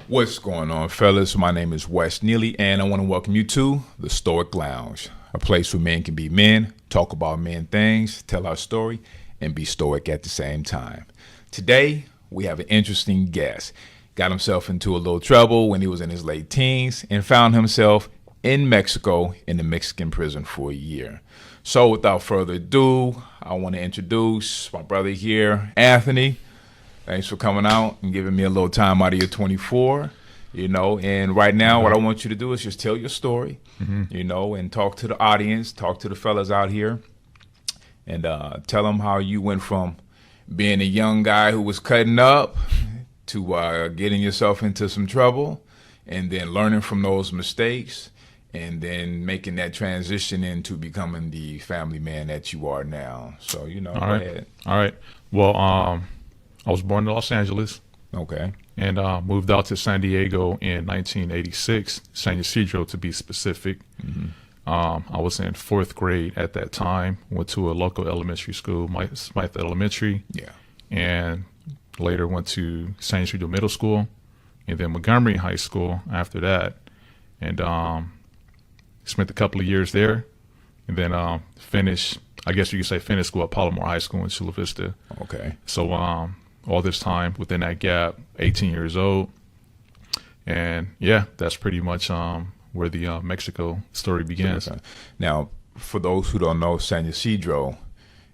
What's going on, fellas? My name is Wes Neely, and I want to welcome you to the Stoic Lounge, a place where men can be men, talk about men things, tell our story, and be stoic at the same time. Today, we have an interesting guest. Got himself into a little trouble when he was in his late teens and found himself in Mexico in the Mexican prison for a year. So without further ado, I want to introduce my brother here, Anthony. Thanks for coming out and giving me a little time out of your 24, and right now what I want you to do is just tell your story, and talk to the audience, talk to the fellas out here, and tell them how you went from being a young guy who was cutting up to getting yourself into some trouble and then learning from those mistakes and then making that transition into becoming the family man that you are now. So, go ahead. All right. Well, I was born in Los Angeles. Okay. And moved out to San Diego in 1986, San Ysidro to be specific. Mm-hmm. I was in fourth grade at that time, went to a local elementary school, Smythe Elementary. Yeah. And later went to San Ysidro Middle School and then Montgomery High School after that. And spent a couple of years there and then finished, I guess you could say finished school at Palomar High School in Chula Vista. Okay. So all this time within that gap, 18 years old. And yeah, that's pretty much where the Mexico story begins. Now, for those who don't know, San Ysidro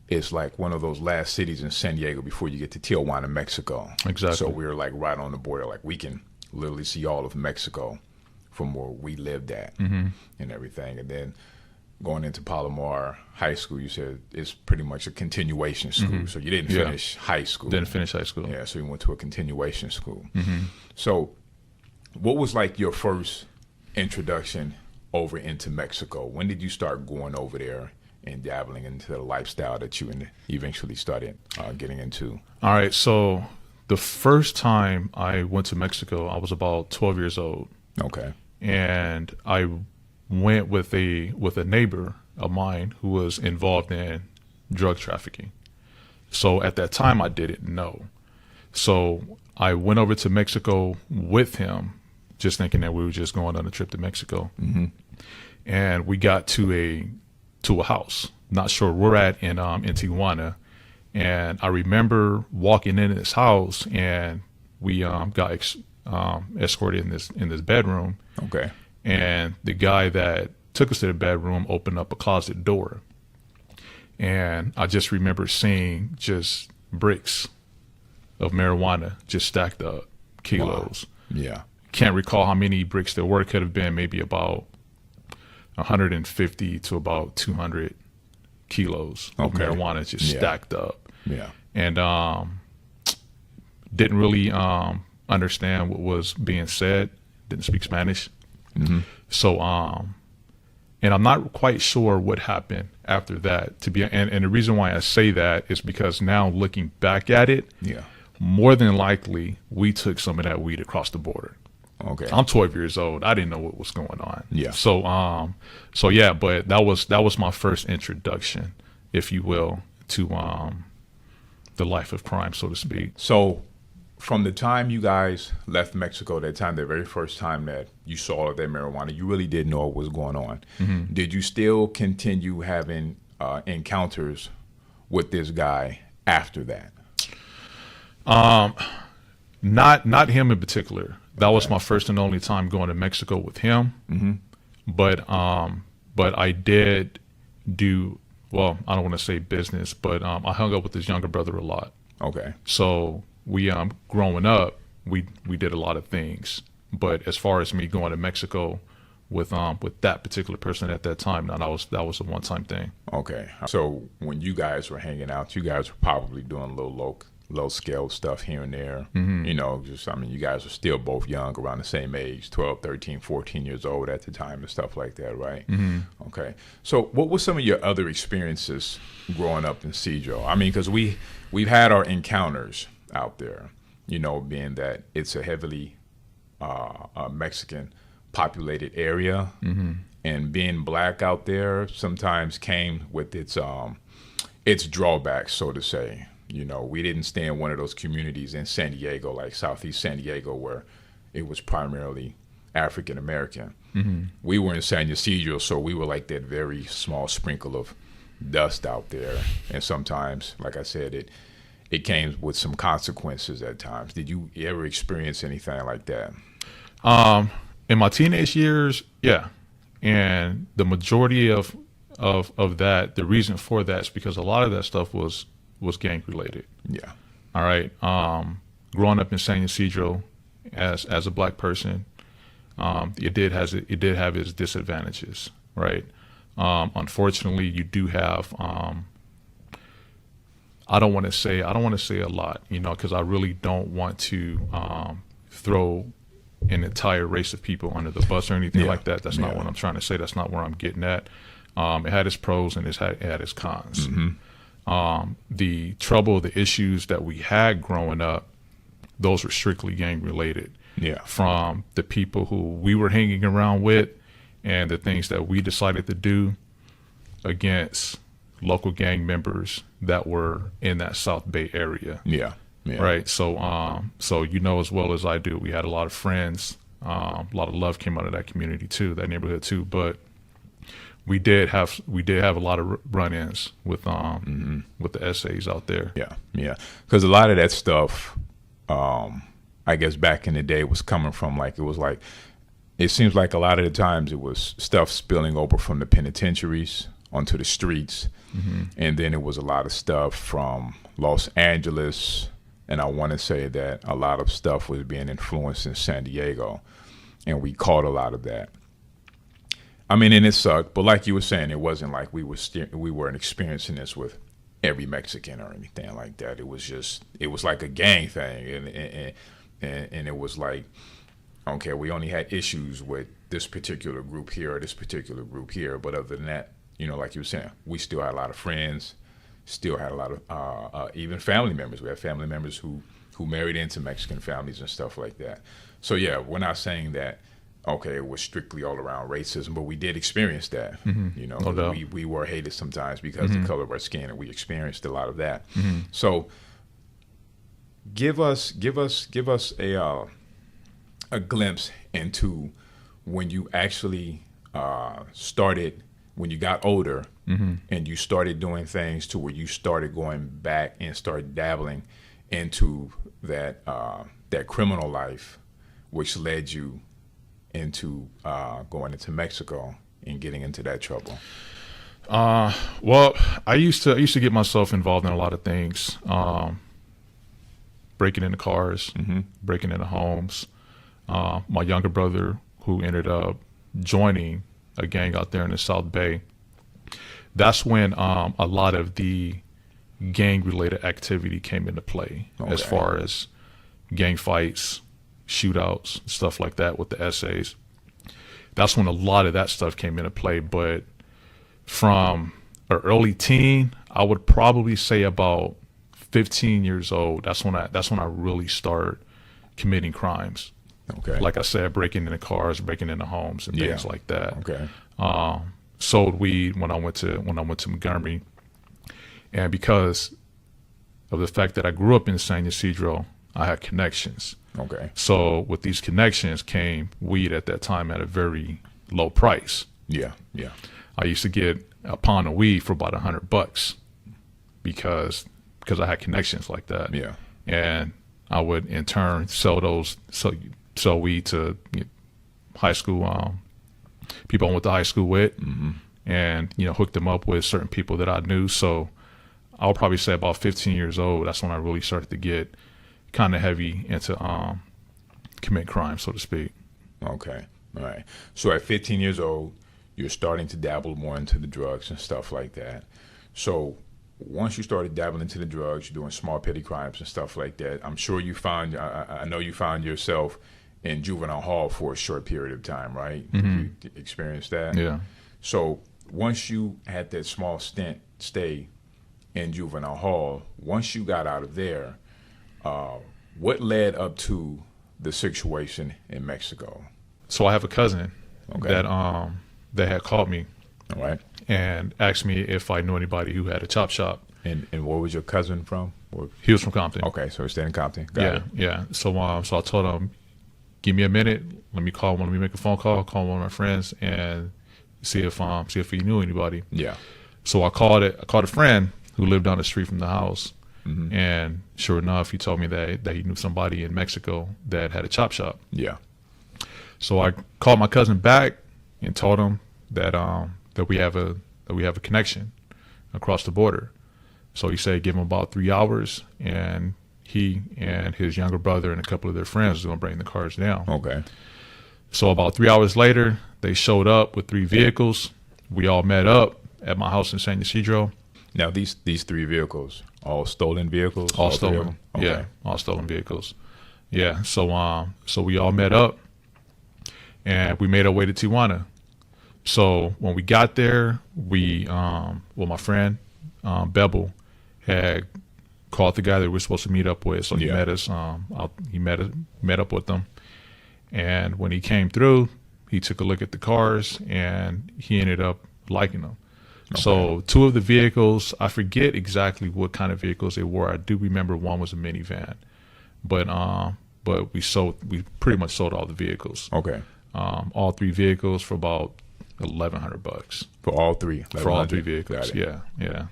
is like one of those last cities in San Diego before you get to Tijuana, Mexico. Exactly. So we're like right on the border. Like we can literally see all of Mexico from where we lived at and everything. And then going into Palomar High School, you said it's pretty much a continuation school. So you didn't finish high school. Didn't finish high school. Yeah, so you went to a continuation school. So what was like your first introduction over into Mexico? When did you start going over there and dabbling into the lifestyle that you eventually started getting into? All right, so the first time I went to Mexico, I was about 12 years old. Okay. And I went with a neighbor of mine who was involved in drug trafficking. So at that time I didn't know. So I went over to Mexico with him, just thinking that we were just going on a trip to Mexico. And we got to a house, not sure where we're at in Tijuana. And I remember walking in this house and we got escorted in this bedroom. Okay. And the guy that took us to the bedroom opened up a closet door. And I just remember seeing just bricks of marijuana just stacked up, kilos. Wow. Yeah. Can't recall how many bricks there were. Could have been maybe about 150 to about 200 kilos of marijuana just stacked up. Yeah. And didn't really understand what was being said. Didn't speak Spanish. So, and I'm not quite sure what happened after that. And the reason why I say that is because now looking back at it, more than likely we took some of that weed across the border. Okay. I'm 12 years old. I didn't know what was going on. Yeah. So yeah, but that was my first introduction, if you will, to the life of crime, so to speak. So from the time you guys left Mexico, the very first time that you saw that marijuana, you really didn't know what was going on. Did you still continue having encounters with this guy after that? Not him in particular. That was my first and only time going to Mexico with him. But I did do, well, I don't want to say business, but I hung up with his younger brother a lot. Okay. So we growing up, we did a lot of things. But as far as me going to Mexico with that particular person at that time, no, that was a one-time thing. Okay. So when you guys were hanging out, you guys were probably doing a little low scale stuff here and there. You guys are still both young, around the same age, 12, 13, 14 years old at the time and stuff like that, right? Okay. So what were some of your other experiences growing up in Cedro? I mean, because we've had our encounters out there, being that it's a heavily Mexican populated area, and being black out there sometimes came with its drawbacks, so to say. We didn't stay in one of those communities in San Diego, like Southeast San Diego, where it was primarily African American. We were in San Ysidro, so we were like that very small sprinkle of dust out there. And sometimes, like I said, it came with some consequences at times. Did you ever experience anything like that? In my teenage years, yeah. And the majority of that, the reason for that is because a lot of that stuff was gang related. Yeah. All right. Growing up in San Ysidro as a black person, it did have its disadvantages, right? Unfortunately, you do have. I don't want to say a lot, because I really don't want to throw an entire race of people under the bus or anything like that. That's not what I'm trying to say. That's not where I'm getting at. It had its pros and it had its cons. The trouble, the issues that we had growing up, those were strictly gang related. Yeah. From the people who we were hanging around with and the things that we decided to do against local gang members that were in that South Bay area. Yeah. Yeah. Right. So, as well as I do, we had a lot of friends, a lot of love came out of that community too, that neighborhood too. But we did have a lot of run-ins with the essays out there. Yeah. Yeah. Because a lot of that stuff, I guess back in the day was coming from it seems like a lot of the times it was stuff spilling over from the penitentiaries onto the streets. And then it was a lot of stuff from Los Angeles. And I want to say that a lot of stuff was being influenced in San Diego. And we caught a lot of that. I mean, and it sucked. But like you were saying, it wasn't like we weren't experiencing this with every Mexican or anything like that. It was like a gang thing. And it was like, okay, we only had issues with this particular group here or this particular group here. But other than that, like you were saying, we still had a lot of friends, still had a lot of even family members. We had family members who married into Mexican families and stuff like that. So, yeah, we're not saying that, okay, it was strictly all around racism, but we did experience that. No doubt. We were hated sometimes because of the color of our skin, and we experienced a lot of that. So give us a glimpse into when you actually started, when you got older and you started doing things to where you started going back and started dabbling into that criminal life, which led you into going into Mexico and getting into that trouble. Well, I used to get myself involved in a lot of things, breaking into cars, breaking into homes. My younger brother, who ended up joining a gang out there in the South Bay, that's when a lot of the gang-related activity came into play, as far as gang fights, shootouts, stuff like that with the essays. That's when a lot of that stuff came into play. But from an early teen, I would probably say about 15 years old, that's when I really started committing crimes. Okay. Like I said, breaking into cars, breaking into homes, and things like that. Okay. Sold weed when I went to Montgomery, and because of the fact that I grew up in San Ysidro, I had connections. Okay. So with these connections came weed at that time at a very low price. Yeah. Yeah. I used to get a pound of weed for about $100 because I had connections like that. Yeah. And I would in turn sell weed to high school people I went to high school with, and hooked them up with certain people that I knew. So I'll probably say about 15 years old, that's when I really started to get kind of heavy into commit crime, so to speak. Okay. All right. So at 15 years old, you're starting to dabble more into the drugs and stuff like that. So once you started dabbling into the drugs, you're doing small petty crimes and stuff like that, I'm sure I know you found yourself in juvenile hall for a short period of time, right? You experienced that? Yeah. So once you had that small stay in juvenile hall, once you got out of there, what led up to the situation in Mexico? So I have a cousin that had called me, all right, and asked me if I knew anybody who had a chop shop. And where was your cousin from? He was from Compton. Okay, so he stayed in Compton. Got it. Yeah. So I told him, give me a minute. Let me make a phone call, call one of my friends, and see if he knew anybody. Yeah. So I called a friend who lived down the street from the house, and sure enough, he told me that he knew somebody in Mexico that had a chop shop. Yeah. So I called my cousin back and told him that we have a connection across the border. So he said give him about 3 hours, and he and his younger brother and a couple of their friends were going to bring the cars down. Okay. So about 3 hours later, they showed up with 3 vehicles. We all met up at my house in San Ysidro. Now these 3 vehicles, all stolen vehicles? All 3 of stolen. them? Okay. Yeah, all stolen vehicles. Yeah. So we all met up, and we made our way to Tijuana. So when we got there, my friend Bebel had called the guy that we were supposed to meet up with. So he met us. He met up with them, and when he came through, he took a look at the cars, and he ended up liking them. Okay. So 2 of the vehicles, I forget exactly what kind of vehicles they were. I do remember one was a minivan, but we pretty much sold all the vehicles. Okay. All 3 vehicles for about $1,100 for all 3. For all 3 vehicles. Yeah.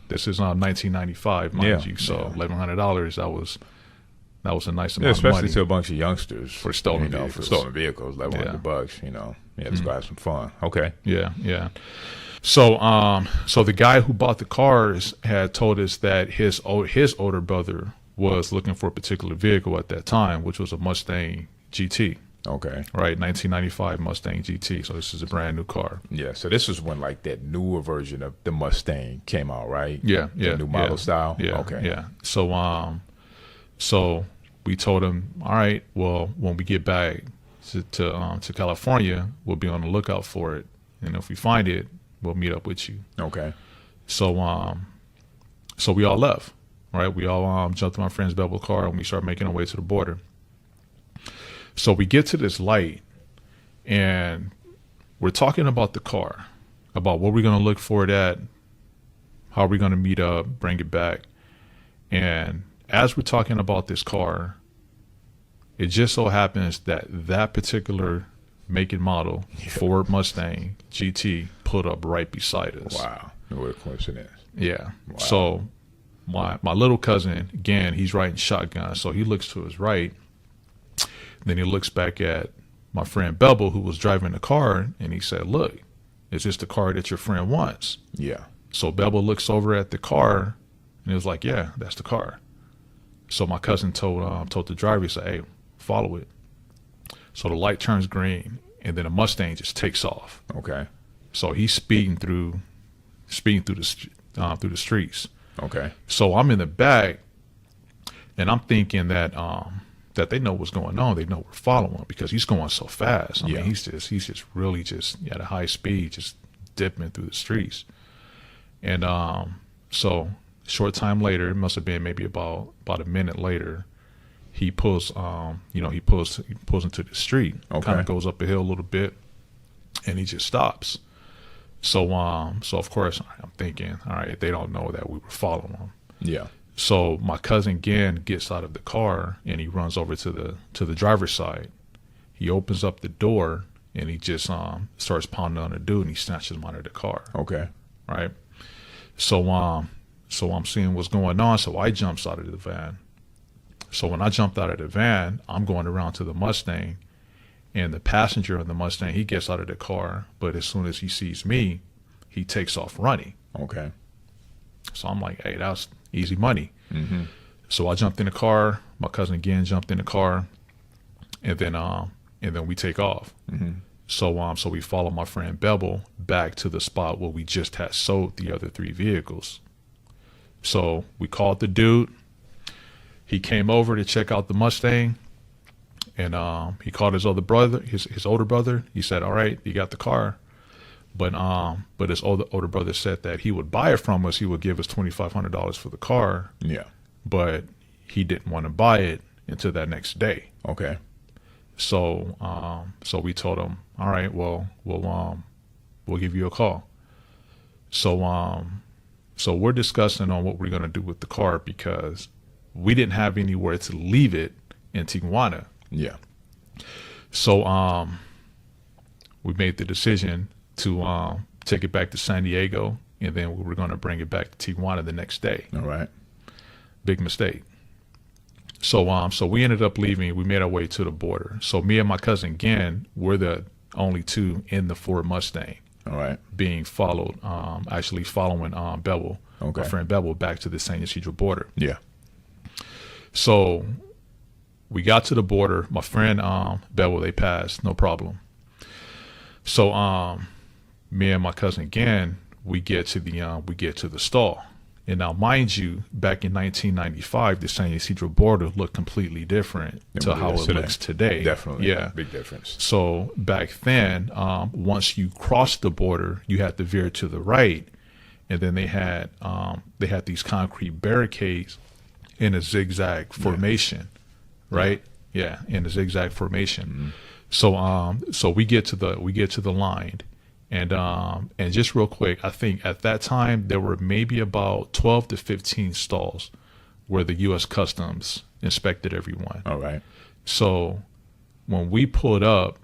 This is 1995, mind you. So $1,100. That was a nice amount of money. Especially to a bunch of youngsters for stolen vehicles. For stolen vehicles, $1,100. Let's go have some fun. Okay. Yeah. So the guy who bought the cars had told us that his older brother was looking for a particular vehicle at that time, which was a Mustang GT. Okay. Right, 1995 Mustang GT. So this is a brand new car. Yeah. So this was when like that newer version of the Mustang came out, right? Yeah. The new model style. Yeah. Okay. Yeah. So we told him, all right, well, when we get back to California, we'll be on the lookout for it, and if we find it, we'll meet up with you. Okay. So we all left. Right. We all jumped in my friend's Bebel car, and we started making our way to the border. So we get to this light, and we're talking about the car, about what we're going to look for it at, how we're going to meet up, bring it back. And as we're talking about this car, it just so happens that particular make and model, Ford Mustang GT, pulled up right beside us. Wow. What a coincidence. Yeah. Wow. So my little cousin, again, he's riding shotgun. So he looks to his right. Then he looks back at my friend Bebel, who was driving the car, and he said, look, is this the car that your friend wants? Yeah. So Bebel looks over at the car, and he was like, yeah, that's the car. So my cousin told the driver, he said, hey, follow it. So the light turns green, and then a Mustang just takes off. Okay. So he's speeding through the streets. Okay. So I'm in the back, and I'm thinking that they know what's going on. They know we're following him because he's going so fast. I mean, he's just really at a high speed, just dipping through the streets. And so short time later, it must have been maybe about a minute later, he pulls he pulls into the street. Okay. Kind of goes up a hill a little bit, and he just stops. So of course I'm thinking, all right, they don't know that we were following him. Yeah. So my cousin again gets out of the car, and he runs over to the driver's side. He opens up the door, and he just starts pounding on the dude, and he snatches him out of the car. Okay. Right. So I'm seeing what's going on. So I jumps out of the van. So when I jumped out of the van, I'm going around to the Mustang, and the passenger in the Mustang, he gets out of the car, but as soon as he sees me, he takes off running. Okay. So I'm like, hey, that's easy money. Mm-hmm. So I jumped in the car. My cousin again jumped in the car, and then we take off. Mm-hmm. So we follow my friend Bebel back to the spot where we just had sold the other 3 vehicles. So we called the dude. He came over to check out the Mustang, and he called his older brother. His older brother. He said, "All right, you got the car." But his older brother said that he would buy it from us. He would give us $2,500 for the car. Yeah. But he didn't want to buy it until that next day. Okay. So we told him, all right, well, we'll give you a call. So we're discussing on what we're going to do with the car because we didn't have anywhere to leave it in Tijuana. Yeah. So we made the decision to take it back to San Diego, and then we were going to bring it back to Tijuana the next day. All right. Big mistake. So we ended up leaving. We made our way to the border. So me and my cousin Gen were the only two in the Ford Mustang. All right. Being followed, actually following Bevel, Okay. my friend Bevel, back to the San Ysidro border. Yeah. So we got to the border. My friend Bevel, they passed, no problem. So me and my cousin again, we get to the stall. And now, mind you, back in 1995, the San Ysidro border looked completely different to how it looks today. Definitely. Yeah. Big difference. So back then, once you crossed the border, you had to veer to the right, and then they had these concrete barricades in a zigzag formation, right? Yeah, in a zigzag formation. Mm-hmm. So we get to the line, and just real quick, I think at that time there were maybe about 12 to 15 stalls where the U.S. Customs inspected everyone. All right. So when we pulled up,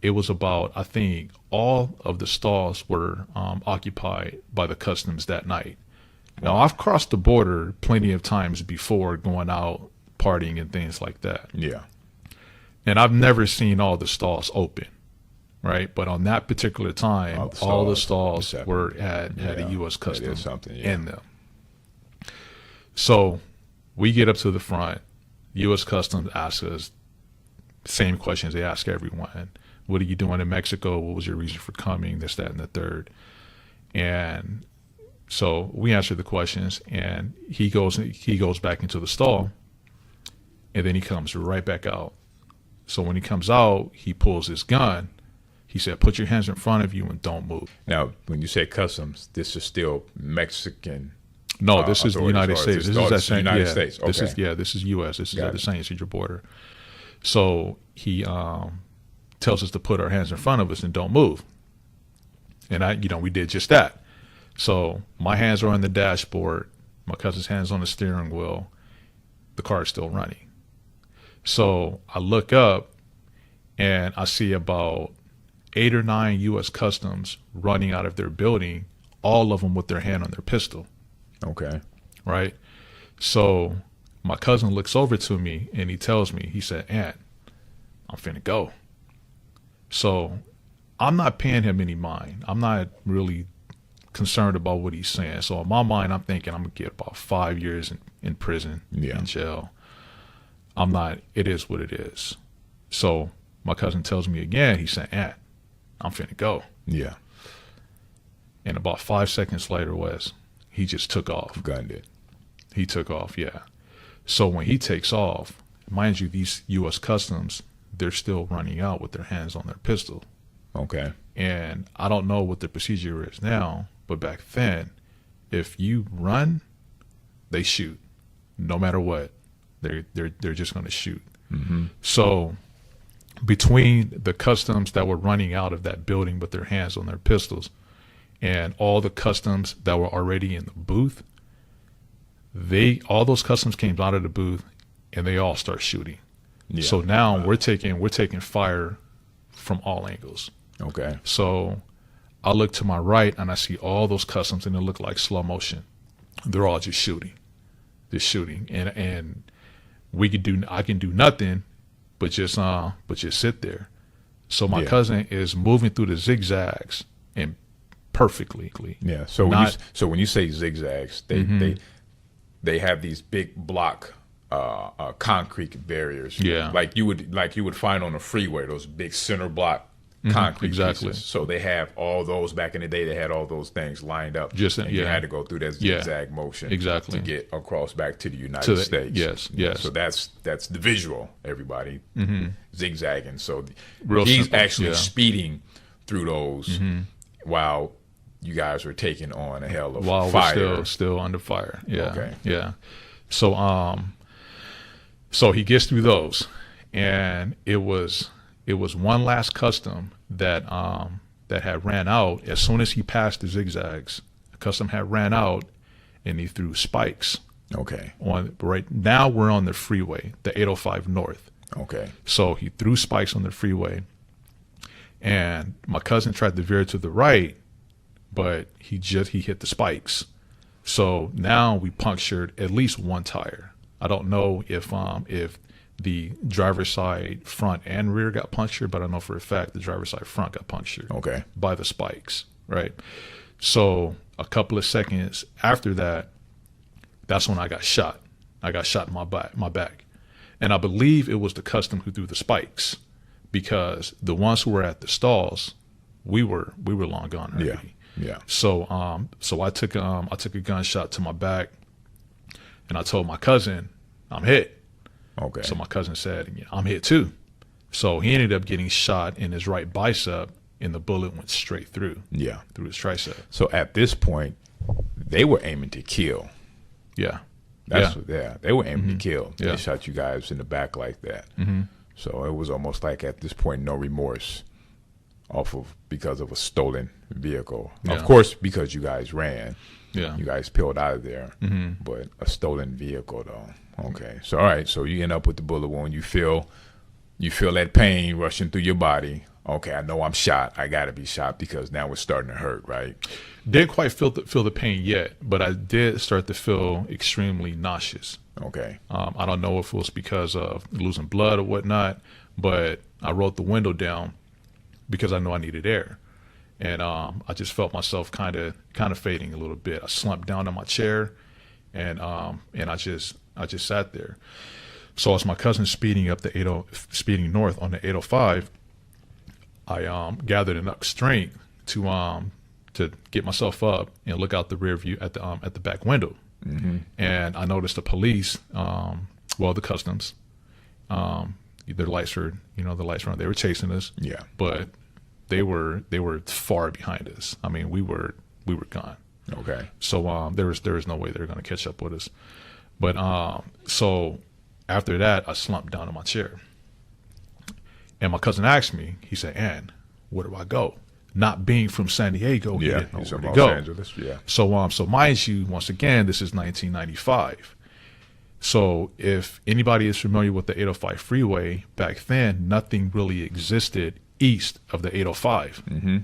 it was about, I think all of the stalls were occupied by the customs that night. Now, I've crossed the border plenty of times before, going out partying and things like that. Yeah. And I've never seen all the stalls open, right? But on that particular time, all the stalls had a U.S. Customs in them. So we get up to the front. U.S. Customs asks us same questions they ask everyone. What are you doing in Mexico? What was your reason for coming? This, that, and the third. And so we answer the questions, and he goes back into the stall, and then he comes right back out. So when he comes out, he pulls his gun. He said, "Put your hands in front of you and don't move." Now, when you say customs, this is still Mexican. No, this is the United States. This is the United States. Okay. This is U.S. This is at the San Ysidro border. So he tells us to put our hands in front of us and don't move. And we did just that. So my hands are on the dashboard. My cousin's hands on the steering wheel. The car is still running. So I look up and I see about 8 or 9 U.S. Customs running out of their building, all of them with their hand on their pistol. Okay. Right. So my cousin looks over to me and he tells me, he said, "Aunt, I'm finna go." So I'm not paying him any mind. I'm not really concerned about what he's saying. So in my mind, I'm thinking I'm gonna get about 5 years in prison, in jail. I'm not. It is what it is. So my cousin tells me again. He said, "Aunt, I'm finna go." Yeah. And about 5 seconds later, he just took off. Gunned it. He took off. Yeah. So when he takes off, mind you, these U.S. Customs, they're still running out with their hands on their pistol. Okay. And I don't know what the procedure is now, but back then, if you run, they shoot, no matter what. They're just going to shoot. Mm-hmm. So between the customs that were running out of that building with their hands on their pistols and all the customs that were already in the booth, all those customs came out of the booth and they all start shooting. Yeah. So now we're taking fire from all angles. Okay. So I look to my right and I see all those customs and it look like slow motion. They're all just shooting. And I can do nothing but just sit there. So my cousin is moving through the zigzags and perfectly. Yeah. So when you say zigzags, they have these big block concrete barriers. Yeah. Like you would find on the freeway, those big center block concrete pieces. So they have all those. Back in the day, they had all those things lined up. You had to go through that zigzag motion to get across back to the United States. Yes. So that's the visual, everybody. Zigzagging. So Real he's simple. actually speeding through those while you guys were taking on a hell of fire. We're still under fire. Yeah. Okay. Yeah. So he gets through those, and it was one last custom that had ran out. As soon as he passed the zigzags, the custom had ran out, and he threw spikes. Okay. Right now we're on the freeway, the 805 North. Okay. So he threw spikes on the freeway, and my cousin tried to veer to the right, but he hit the spikes. So now we punctured at least one tire. I don't know if the driver's side front and rear got punctured, but I know for a fact the driver's side front got punctured. Okay. By the spikes, right? So a couple of seconds after that, that's when I got shot. I got shot in my back. And I believe it was the custom who threw the spikes, because the ones who were at the stalls, we were long gone already. Yeah. So I took a gunshot to my back, and I told my cousin, I'm hit. Okay. So my cousin said, yeah, I'm hit too. So he ended up getting shot in his right bicep, and the bullet went straight through. Yeah. Through his tricep. So at this point, they were aiming to kill. Yeah. That's what they were aiming to kill. They Yeah. shot you guys in the back like that. Mm-hmm. So it was almost like at this point, no remorse because of a stolen vehicle. Yeah. Of course, because you guys ran. Yeah. You guys peeled out of there. Mm-hmm. But a stolen vehicle though. Okay. So all right. So you end up with the bullet wound. You feel that pain rushing through your body. Okay, I know I'm shot. I got to be shot because now it's starting to hurt, right? Didn't quite feel the pain yet, but I did start to feel extremely nauseous. Okay. I don't know if it was because of losing blood or whatnot, but I rolled the window down because I know I needed air, and I just felt myself kind of fading a little bit. I slumped down in my chair, and I just sat there. So as my cousin speeding north on the 805. I gathered enough strength to get myself up and look out the rear view at the back window, and I noticed the police, the customs, their lights were on. They were chasing us, Yeah. but they were far behind us. I mean, we were gone. Okay. So there was no way they were going to catch up with us. But so after that, I slumped down in my chair. And my cousin asked me, he said, "Ann, where do I go?" Not being from San Diego, he didn't know he's where from to Los go. Angeles. Yeah. So mind you, once again, this is 1995. So if anybody is familiar with the 805 freeway, back then, nothing really existed east of the 805. Mm-hmm.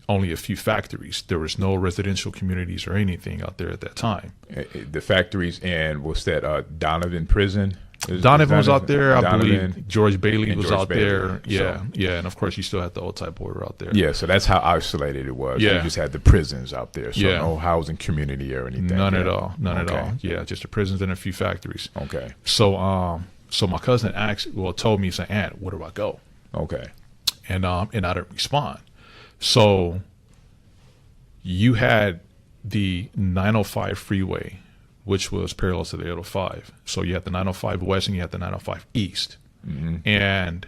Only a few factories. There was no residential communities or anything out there at that time. The factories and what's that? Donovan Prison. Donovan was out there. I Donovan, believe George Bailey was George out Bailey. there. Yeah, So- yeah. And of course, you still had the old type border out there. Yeah, so that's how isolated it was. Yeah. You just had the prisons out there, so Yeah. no housing community or anything. None Yeah. at all. None at Okay. all. Yeah, just the prisons and a few factories. Okay. So my cousin told me, he said, "Aunt, where do I go?" Okay. And I didn't respond. So you had the 905 freeway, which was parallel to the 805. So you had the 905 west and you had the 905 east. Mm-hmm. And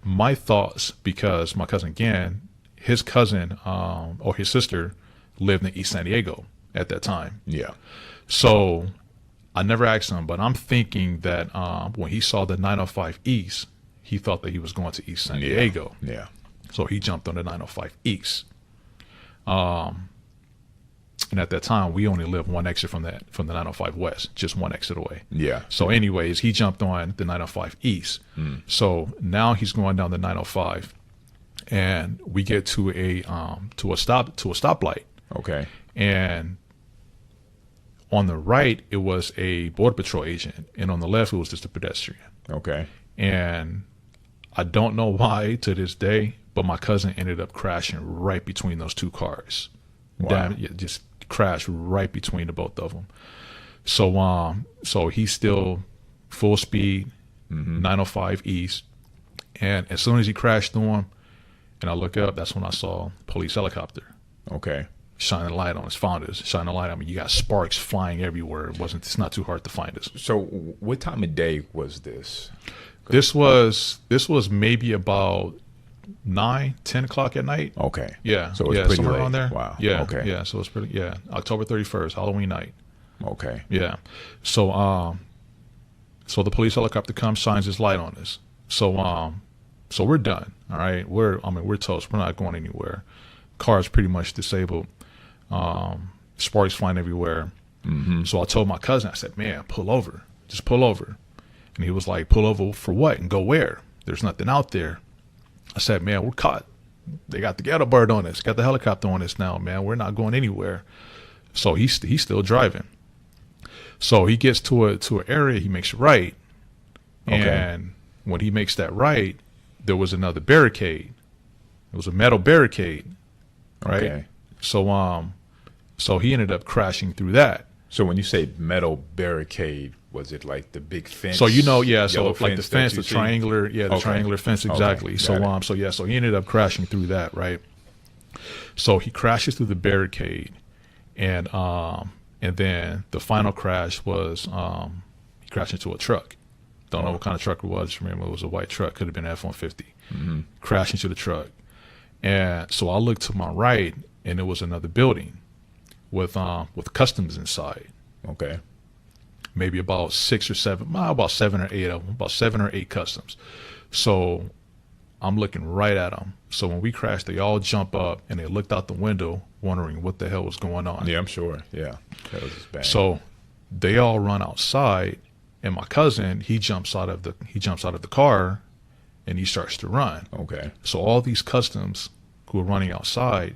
my thoughts, because my cousin again, his cousin or his sister lived in East San Diego at that time. Yeah. So I never asked him, but I'm thinking that when he saw the 905 east, he thought that he was going to East San Diego. Yeah. So he jumped on the 905 east. And at that time, we only lived one exit from the 905 west, just one exit away. Yeah. So anyways, he jumped on the 905 east. So now he's going down the 905, and we get to a stoplight. Okay. And on the right, it was a border patrol agent, and on the left, it was just a pedestrian. Okay. And I don't know why to this day, but my cousin ended up crashing right between those two cars. Wow. Just crashed right between the both of them. So he's still full speed, 905 east, and as soon as he crashed through him, and I look up, that's when I saw police helicopter Okay. shining a light on us, found us, shining a light on me. You got sparks flying everywhere. It's not too hard to find us. So what time of day was this? This was maybe about 9-10 o'clock at night. Okay. Yeah. So it's yeah, pretty somewhere late. around there. Wow. Yeah. Okay. Yeah. So it's pretty. Yeah. October 31st, Halloween night. Okay. Yeah. So so the police helicopter comes, shines his light on us. So we're done. All right. We're toast. We're not going anywhere. Car's pretty much disabled. Sparks flying everywhere. Mm-hmm. So I told my cousin, I said, "Man, pull over. Just pull over." And he was like, pull over for what and go where? There's nothing out there. I said, man, we're caught. They got the ghetto bird on us, got the helicopter on us now, man. We're not going anywhere. So he's still driving. So he gets to an area, he makes a right. Okay. And when he makes that right, there was another barricade. It was a metal barricade, right? Okay. So he ended up crashing through that. So when you say metal barricade, was it like the big fence? So yeah, so yellow like the fence, that the you see? triangular, the Okay. triangular fence, Okay, exactly. got it. So he ended up crashing through that, right? So he crashes through the barricade, and then the final crash was he crashed into a truck. Don't know what kind of truck it was. Remember, it was a white truck. Could have been F-150. Mm-hmm. Crashed into the truck, and so I looked to my right, and it was another building with customs inside. Okay. Maybe about 6 or 7, about 7 or 8 of them, about 7 or 8 customs. So I'm looking right at them. So when we crashed, they all jump up and they looked out the window, wondering what the hell was going on. Yeah, I'm sure. Yeah, that was just bad. So they all run outside, and my cousin he jumps out of the car, and he starts to run. Okay. So all these customs who are running outside,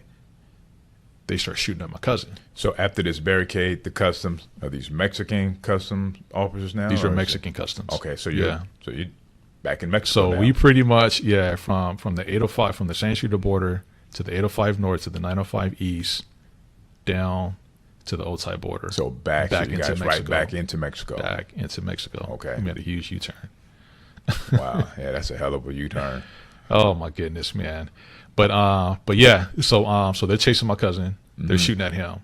they start shooting at my cousin. So after this barricade, the customs are these Mexican customs officers now? These or are is Mexican customs. it- Okay, so you're back in Mexico So now. we pretty much, from the 805, from the San Street border to the 805 north to the 905 east, down to the Otay border. So back so you into guys right Mexico. back into Mexico. Back into Mexico. Okay. We made a huge U-turn. Wow, yeah, that's a hell of a U-turn. Oh my goodness, man. But yeah, so they're chasing my cousin. They're shooting at him.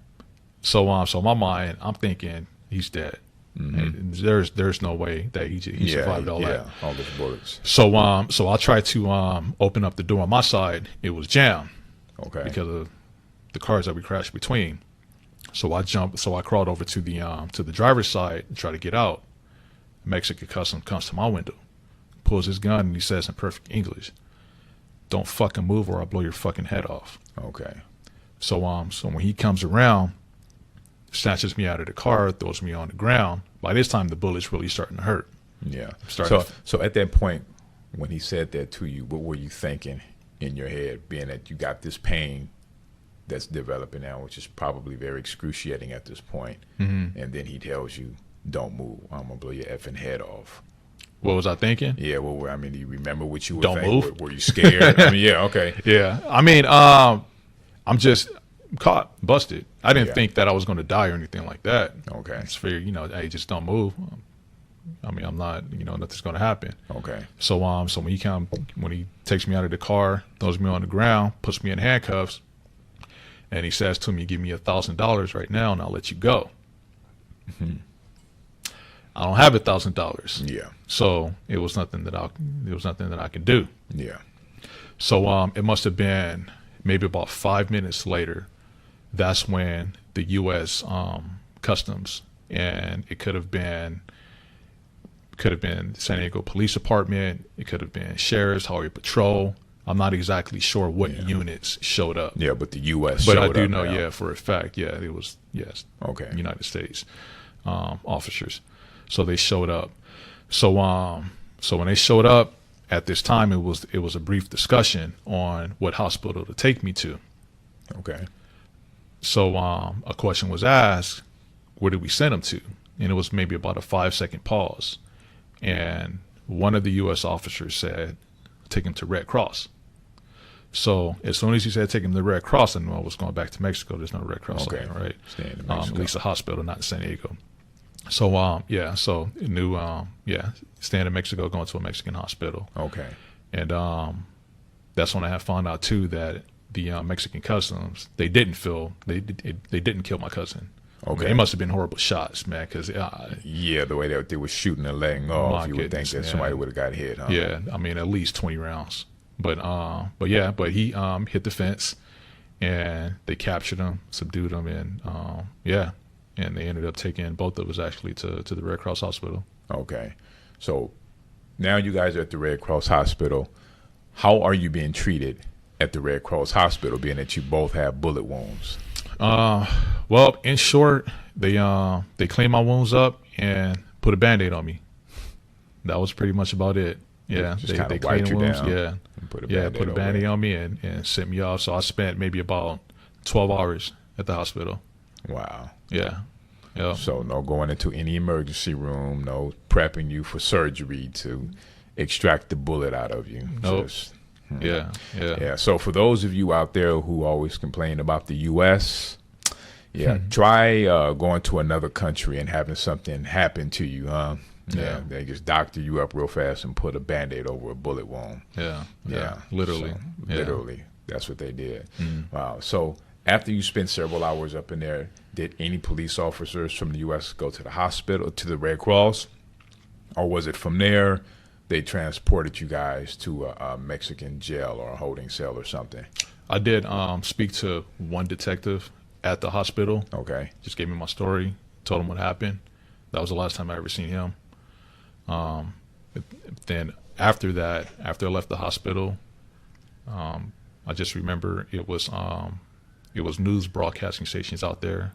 So in my mind, I'm thinking he's dead. And there's no way that he survived all that. all those bullets. So I tried to open up the door on my side. It was jammed. Okay. Because of the cars that we crashed between. So I crawled over to the driver's side and tried to get out. Mexican custom comes to my window, pulls his gun, and he says in perfect English, "Don't fucking move or I'll blow your fucking head off." Okay. So when he comes around, snatches me out of the car, throws me on the ground. By this time the bullet's really starting to hurt. Yeah. Started- So at that point, when he said that to you, what were you thinking in your head, being that you got this pain that's developing now, which is probably very excruciating at this point, and then he tells you, "Don't move, I'm gonna blow your effing head off." What was I thinking? Yeah, well, I mean, do you remember what you were Don't thinking? move? Were you scared? I mean, yeah, okay. Yeah. I mean, I'm just caught, busted. I didn't Yeah. think that I was going to die or anything like that. Okay. It's fair, hey, just don't move. I mean, I'm not, nothing's going to happen. Okay. So when he takes me out of the car, throws me on the ground, puts me in handcuffs, and he says to me, "Give me $1,000 right now, and I'll let you go." I don't have $1,000, Yeah. so it was nothing that I could do. Yeah. So it must have been maybe about 5 minutes later. That's when the U.S. Customs, and it could have been San Diego Police Department. It could have been Sheriff's Highway Patrol. I'm not exactly sure what units showed up. Yeah, but the U.S. But showed I do up know, now. for a fact, it was, Okay. United States officers. So they showed up. So when they showed up at this time, it was a brief discussion on what hospital to take me to. Okay. So a question was asked, where did we send him to? And it was maybe about a 5-second pause. And one of the U.S. officers said, take him to Red Cross. So as soon as he said take him to Red Cross, I knew I was going back to Mexico. There's no Red Cross Okay. out there, right? Staying in At Mexico. least a hospital, not in San Diego. So so I knew staying in Mexico, going to a Mexican hospital. Okay. And that's when I had found out too that the Mexican customs, they didn't kill my cousin. I mean, Okay. they must have been horrible shots, man. Because Yeah, the way they were shooting and letting off, My you would think goodness, that man. somebody would have got hit, huh? yeah, I mean at least 20 rounds. But he hit the fence, and they captured him, subdued him, and and they ended up taking both of us actually to the Red Cross hospital. Okay. So now you guys are at the Red Cross Hospital. How are you being treated at the Red Cross Hospital, being that you both have bullet wounds? Well, in short, they cleaned my wounds up and put a Band-Aid on me. that was pretty much about it. Yeah, Just they kinda cleaned wiped you wounds. down Yeah, and put a yeah, Band-Aid put a over Band-Aid it. on me and sent me off. So I spent maybe about 12 hours at the hospital. Wow. Yeah, yeah. So no going into any emergency room, no prepping you for surgery to extract the bullet out of you. Nope. Just, Yeah, yeah. yeah. So for those of you out there who always complain about the U.S., yeah, try going to another country and having something happen to you, huh? Yeah, they just doctor you up real fast and put a Band-Aid over a bullet wound. Yeah, Yeah, literally. So, Yeah. literally, that's what they did. Wow. So after you spent several hours up in there, did any police officers from the U.S. go to the hospital, to the Red Cross, or was it from there they transported you guys to a Mexican jail or a holding cell or something? I did speak to one detective at the hospital. Okay. Just gave me my story, told him what happened. That was the last time I ever seen him. Then after that, after I left the hospital, I just remember it was news broadcasting stations out there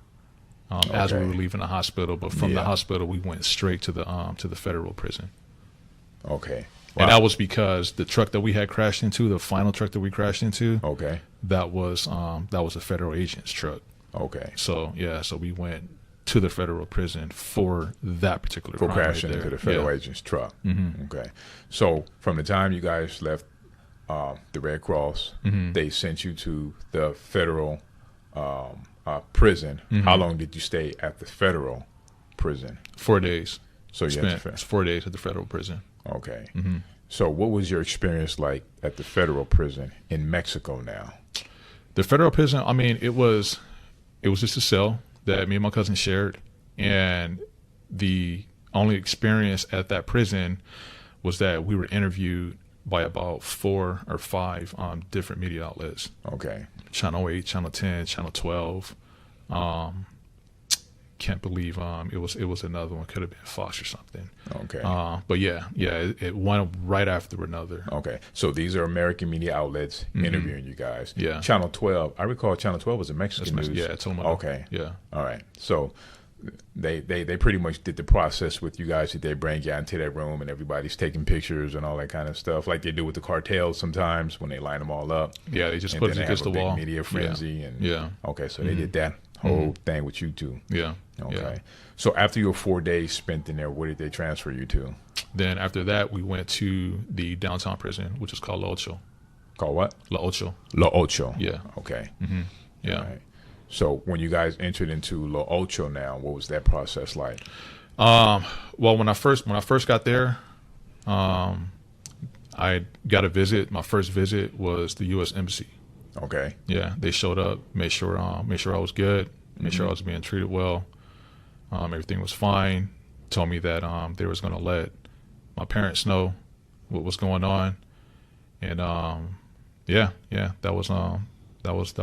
as we Okay. were leaving the hospital. But from the Yeah. hospital, we went straight to the federal prison. Okay. And Wow. that was because the truck that we had crashed into, the final truck that we crashed into, Okay. that was a federal agent's truck. Okay. So yeah, so we went to the federal prison for that particular For crime right crashing there. into the federal Yeah. agent's truck. Okay. So from the time you guys left the Red Cross, they sent you to the federal prison. How long did you stay at the federal prison? 4 days. So you had Spent 4 days at the federal prison. Okay. So what was your experience like at the federal prison in Mexico now? The federal prison, I mean, it was just a cell that me and my cousin shared, and the only experience at that prison was that we were interviewed by about 4 or 5 different media outlets. Okay. Channel 8, Channel 10, Channel 12. Can't believe it was another one. Could have been Fox or something. Okay. But yeah, it one right after another. Okay. So these are American media outlets interviewing you guys. Yeah. Channel 12. I recall Channel 12 was a Mexican news. Yeah, it's on my. Okay. Yeah. All right. So they pretty much did the process with you guys. That they bring you out into that room and everybody's taking pictures and all that kind of stuff, like they do with the cartels sometimes when they line them all up. Yeah, they just And put then us they against have the a big wall. media frenzy and Yeah. okay, so they did that whole thing with you two. Yeah. Okay. Yeah. So after your 4 days spent in there, where did they transfer you to? Then after that, we went to the downtown prison, which is called La Ocho. Called what? La Ocho. La Ocho. Yeah. Okay. Yeah. All right. So when you guys entered into La Ocho now, what was that process like? Well, when I first got there, I got a visit. My first visit was the U.S. Embassy. Okay. Yeah, they showed up, made sure I was good, made sure I was being treated well. Everything was fine. Told me that they was going to let my parents know what was going on, and that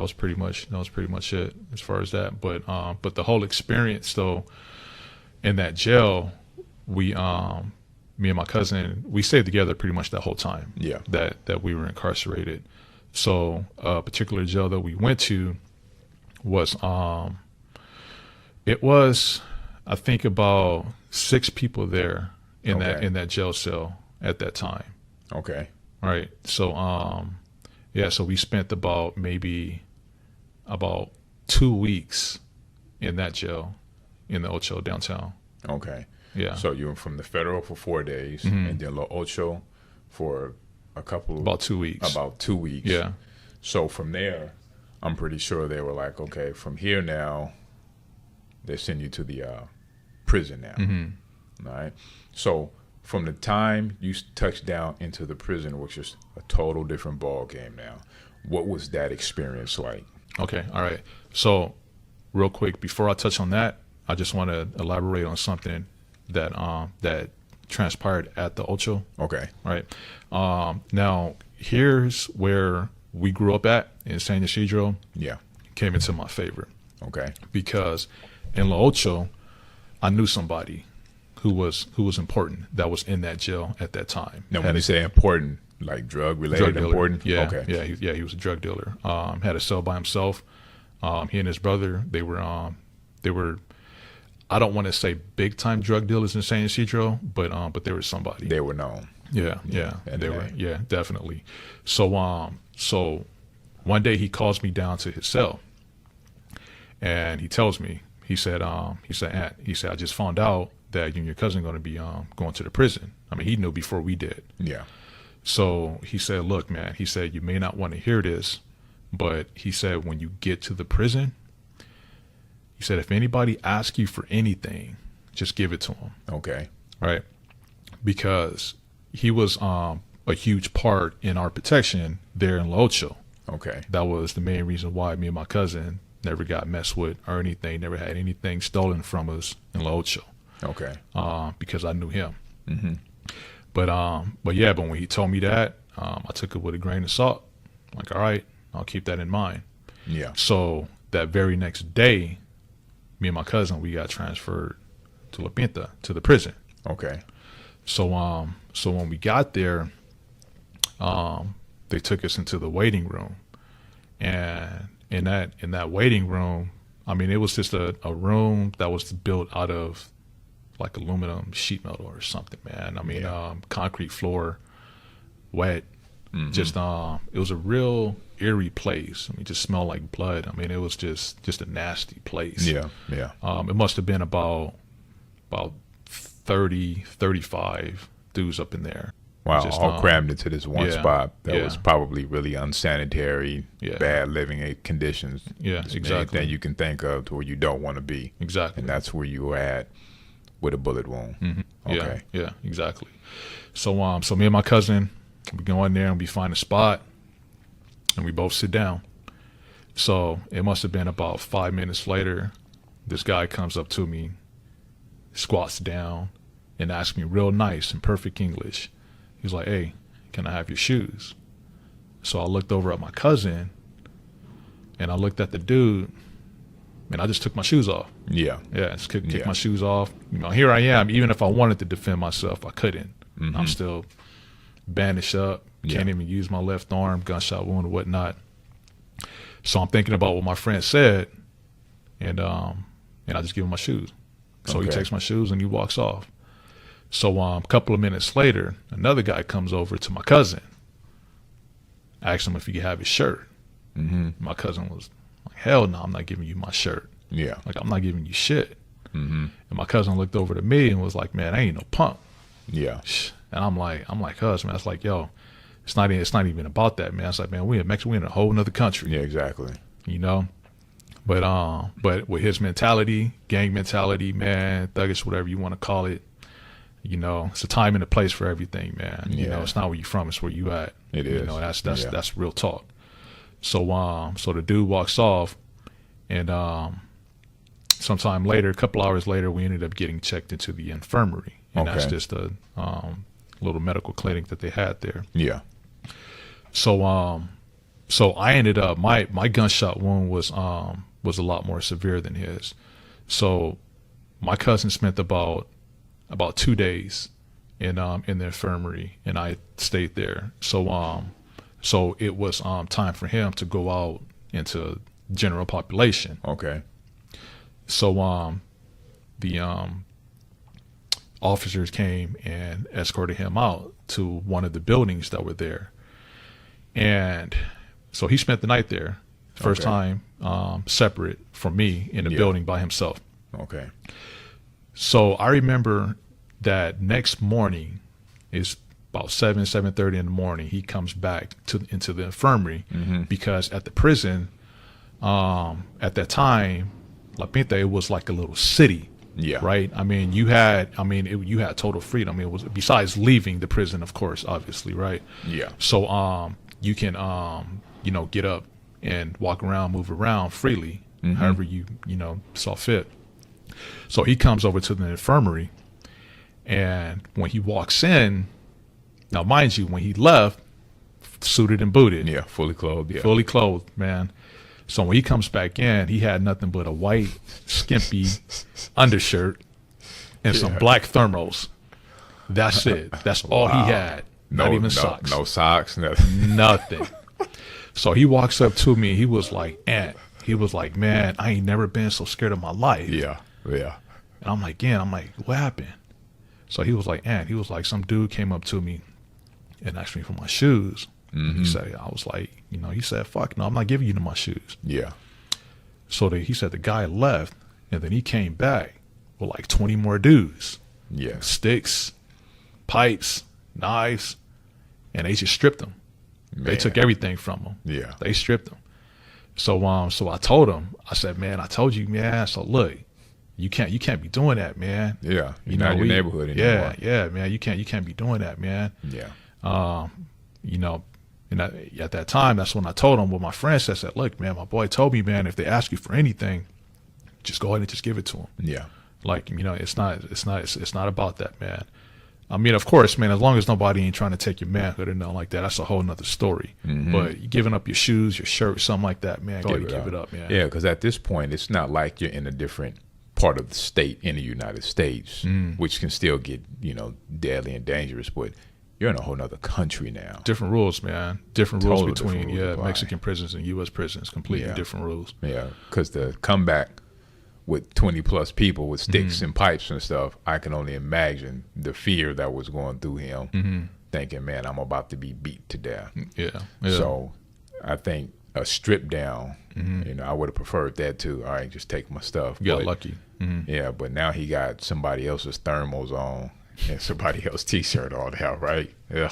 was pretty much it as far as that. But the whole experience though, in that jail, me and my cousin, we stayed together pretty much that whole time. Yeah. That we were incarcerated. So a particular jail that we went to was it was, I think, about 6 people there in that jail cell at that time. Okay. Right. So so we spent about 2 weeks in that jail in the Ocho downtown. Okay. Yeah. So you were from the federal for 4 days and then La Ocho for about 2 weeks. About 2 weeks. Yeah. So from there, I'm pretty sure they were like, okay, from here now, they send you to the prison now. All right. So from the time you touched down into the prison, which is a total different ball game now, what was that experience like? Okay. All right. So real quick, before I touch on that, I just want to elaborate on something that transpired at the Ocho. Okay. Right. Now here's where we grew up at in San Ysidro. Yeah. Came into my favor Okay. because in La Ocho, I knew somebody who was important that was in that jail at that time. Now, when you say important, like drug related Drug dealer. important? Yeah. Okay. Yeah. He was a drug dealer. Had a cell by himself. He and his brother, they were I don't want to say big time drug dealers in San Ysidro, but there was somebody. They were known. Yeah, they were. Yeah, definitely. So one day he calls me down to his cell, and he tells me, he said, Ant, I just found out that you and your cousin are going to be going to the prison. I mean, he knew before we did. Yeah. So he said, look, man, he said, you may not want to hear this, but he said, when you get to the prison, he said, if anybody asks you for anything, just give it to them. Okay. Right? Because he was a huge part in our protection there in La Ocho. Okay. That was the main reason why me and my cousin never got messed with or anything, never had anything stolen from us in La Ocho. Okay. Because I knew him. Mm-hmm. But when he told me that, I took it with a grain of salt. Like, all right, I'll keep that in mind. Yeah. So that very next day, me and my cousin, we got transferred to La Pinta, to the prison. Okay. So when we got there, they took us into the waiting room, and in that waiting room, I mean, it was just a room that was built out of like aluminum sheet metal or something, man. I mean, concrete floor, wet. Mm-hmm. Just it was a real eerie place. I mean, it just smelled like blood. I mean, it was just a nasty place. Yeah. It must have been about 30, 35 dudes up in there. Wow, just, all crammed into this one spot that was yeah. probably really unsanitary, bad living conditions. Yeah, exactly. Anything you can think of to where you don't want to be. Exactly. And that's where you were at with a bullet wound. Mm-hmm. Okay. Yeah, exactly. So me and my cousin, we go in there and we find a spot and we both sit down. So it must have been about 5 minutes later, this guy comes up to me, squats down, and asks me real nice and perfect English. He's like, hey, can I have your shoes? So I looked over at my cousin and I looked at the dude and I just took my shoes off. Yeah. Yeah, just kicked my shoes off. You know, here I am. Even if I wanted to defend myself, I couldn't. Mm-hmm. I'm still bandaged up. Can't even use my left arm, gunshot wound or whatnot. So I'm thinking about what my friend said, and I just give him my shoes. So he takes my shoes and he walks off. So a couple of minutes later, another guy comes over to my cousin, asks him if he could have his shirt. Mm-hmm. My cousin was like, hell no, I'm not giving you my shirt. Yeah. Like, I'm not giving you shit. Mm-hmm. And my cousin looked over to me and was like, man, I ain't no punk. Yeah. And I'm like, cuz, man, it's like, yo, it's not even about that, man. It's like, man, we in Mexico, we in a whole nother country. Yeah, exactly. You know? But with his mentality, gang mentality, man, thuggish, whatever you want to call it, you know, it's a time and a place for everything, man. Yeah. You know, it's not where you from, it's where you at. It is. You know, that's real talk. So the dude walks off, and sometime later, a couple hours later, we ended up getting checked into the infirmary, and that's just a little medical clinic that they had there. Yeah. So I ended up my gunshot wound was a lot more severe than his. So my cousin spent about 2 days in the infirmary, and I stayed there. So it was time for him to go out into general population. Okay. So the officers came and escorted him out to one of the buildings that were there, and so he spent the night there. First time separate from me in the building by himself. Okay. So I remember that next morning is about 7:30 in the morning. He comes back into the infirmary because at the prison, at that time, La Pinta, it was like a little city. Yeah. Right. I mean, you had total freedom. It was, besides leaving the prison, of course, obviously, right? Yeah. So you can get up and walk around, move around freely, however you saw fit. So he comes over to the infirmary, and when he walks in, now mind you, when he left, suited and booted. Yeah, fully clothed. Yeah. Fully clothed, man. So when he comes back in, he had nothing but a white, skimpy undershirt and some black thermals. That's it. That's all he had. Not even socks. No socks, nothing. Nothing. So he walks up to me. He was like, Ant. He was like, man, I ain't never been so scared of my life. Yeah. And I'm like, yeah, I'm like, what happened? So he was like, he was like, some dude came up to me and asked me for my shoes. Mm-hmm. He said, I was like, he said, fuck no, I'm not giving you my shoes. Yeah. So he said the guy left, and then he came back with like 20 more dudes. Yeah. Sticks, pipes, knives, and they just stripped him. Man. They took everything from him. Yeah. They stripped him. So I told him, I said, man, I told you, man. So look, you can't be doing that, man. Yeah. You're not in your neighborhood anymore. Yeah, man. You can't be doing that, man. Yeah. And at that time, that's when I told him what my friend said. I said, look, man, my boy told me, man, if they ask you for anything, just go ahead and just give it to them. Yeah. Like, it's not about that, man. I mean, of course, man, as long as nobody ain't trying to take your manhood or nothing like that, that's a whole nother story. Mm-hmm. But you giving up your shoes, your shirt, something like that, man, go ahead and give it up, man. Yeah, because at this point, it's not like you're in a different part of the state in the United States, which can still get, deadly and dangerous, but you're in a whole nother country now. Different rules, man. Different rules between Mexican prisons and U.S. prisons. Completely different rules. Yeah, because the comeback with 20 plus people with sticks and pipes and stuff, I can only imagine the fear that was going through him, thinking, man, I'm about to be beat to death. Yeah. So I think a strip down, I would have preferred that too. All right, just take my stuff. You got lucky. Yeah, but now he got somebody else's thermals on and somebody else's t-shirt on now, right? Ugh.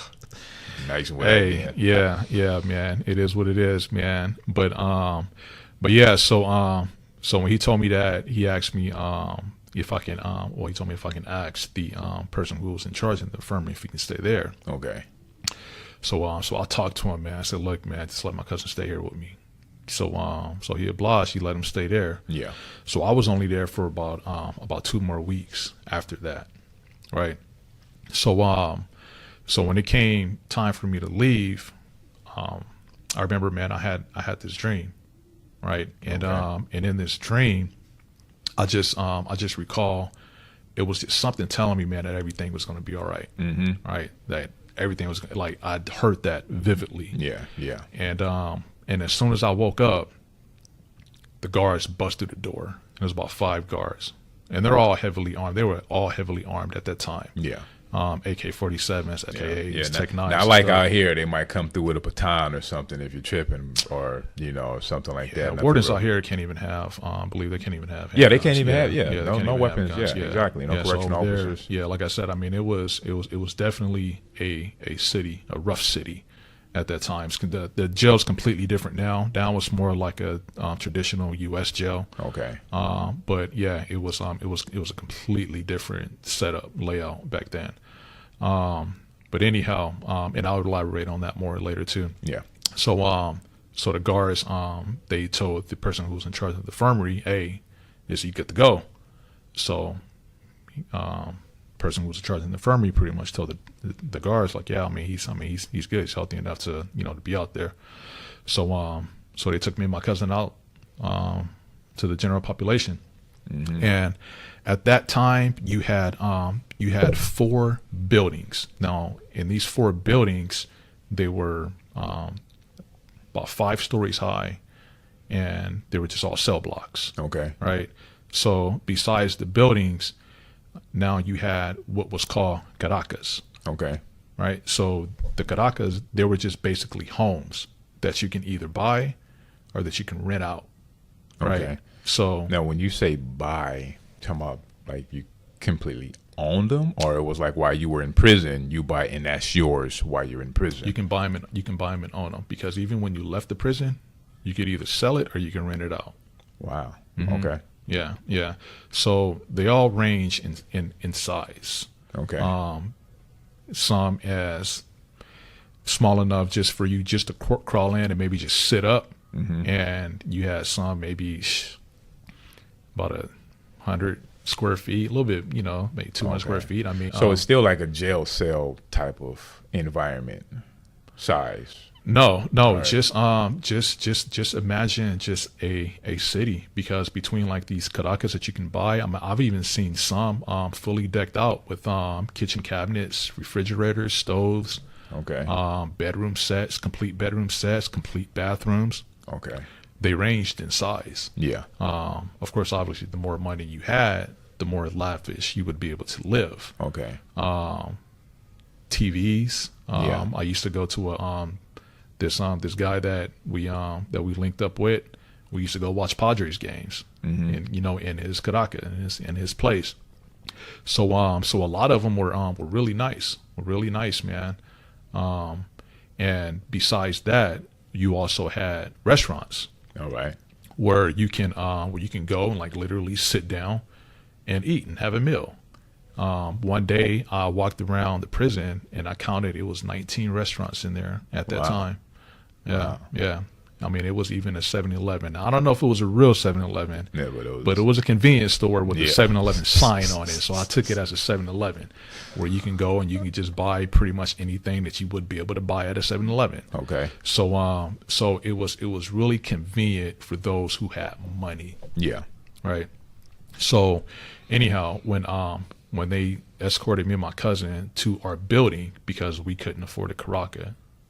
Nice way. Hey, yeah, man. It is what it is, man. But yeah, so when he told me that, he asked me if I can he told me if I can ask the person who was in charge of the infirmary if he can stay there. Okay. So I talked to him, man. I said, look, man, just let my cousin stay here with me. So he obliged. He let him stay there. Yeah. So I was only there for about 2 more weeks after that, right? So when it came time for me to leave, I remember, man, I had this dream, right? And and in this dream, I just recall it was just something telling me, man, that everything was going to be all right, right? That everything was like I'd heard that vividly. Yeah. And as soon as I woke up, the guards busted the door. There was about 5 guards, and they're all heavily armed. They were all heavily armed at that time. Yeah. AK-47s, AKAs, Tech 9s. Not like out here, they might come through with a baton or something if you're tripping, or something like that. Wardens out here can't even have. I believe they can't even have. Yeah, they can't even have. No weapons. Have yeah, exactly. No correctional officers. Yeah, like I said, I mean, it was definitely a city, a rough city at that time. The jail's completely different now. Down was more like a traditional U.S. jail. Okay. But yeah, it was a completely different setup layout back then. But anyhow, and I'll elaborate on that more later too. Yeah. So the guards, they told the person who was in charge of the infirmary, hey, is he good to go? So, person who was in charge of the infirmary pretty much told the guards, like, yeah, he's good. He's healthy enough to, to be out there. So they took me and my cousin out, to the general population. And at that time you had 4 buildings. Now in these 4 buildings, they were, about 5 stories high, and they were just all cell blocks. Okay. Right. So besides the buildings, now you had what was called caracas. Okay. Right. So the caracas, they were just basically homes that you can either buy or that you can rent out. Right. Okay. So now when you say buy, talking about like you completely owned them, or it was like while you were in prison, you buy and that's yours while you're in prison? You can buy them and own them, because even when you left the prison, you could either sell it or you can rent it out. Wow. Okay. Yeah. So they all range in size. Okay. Some as small enough just for you just to crawl in and maybe just sit up, and you had some maybe about 100 square feet, a little bit, maybe 200 square feet. I mean, so it's still like a jail cell type of environment size. No, right. just imagine just a city, because between like these caracas that you can buy, I've even seen some fully decked out with kitchen cabinets, refrigerators, stoves, okay, bedroom sets, complete bathrooms. Okay. They ranged in size. Yeah. Of course, obviously, the more money you had, the more lavish you would be able to live. Okay. TVs. Yeah. I used to go to this guy that we linked up with. We used to go watch Padres games, and in his Caracas, in his place. So a lot of them were really nice, man. And besides that, you also had restaurants. All right. Where you can go and like literally sit down and eat and have a meal. One day I walked around the prison and I counted, it was 19 restaurants in there at that time. Yeah. Wow. Yeah. I mean, it was even a 7-Eleven. I don't know if it was a real 7-Eleven, Yeah, but it was a convenience store with a 7-Eleven sign on it. So I took it as a 7-Eleven, where you can go and you can just buy pretty much anything that you would be able to buy at a 7-Eleven. Okay. So it was really convenient for those who had money. Yeah. Right. So anyhow, when they escorted me and my cousin to our building because we couldn't afford a Caracas,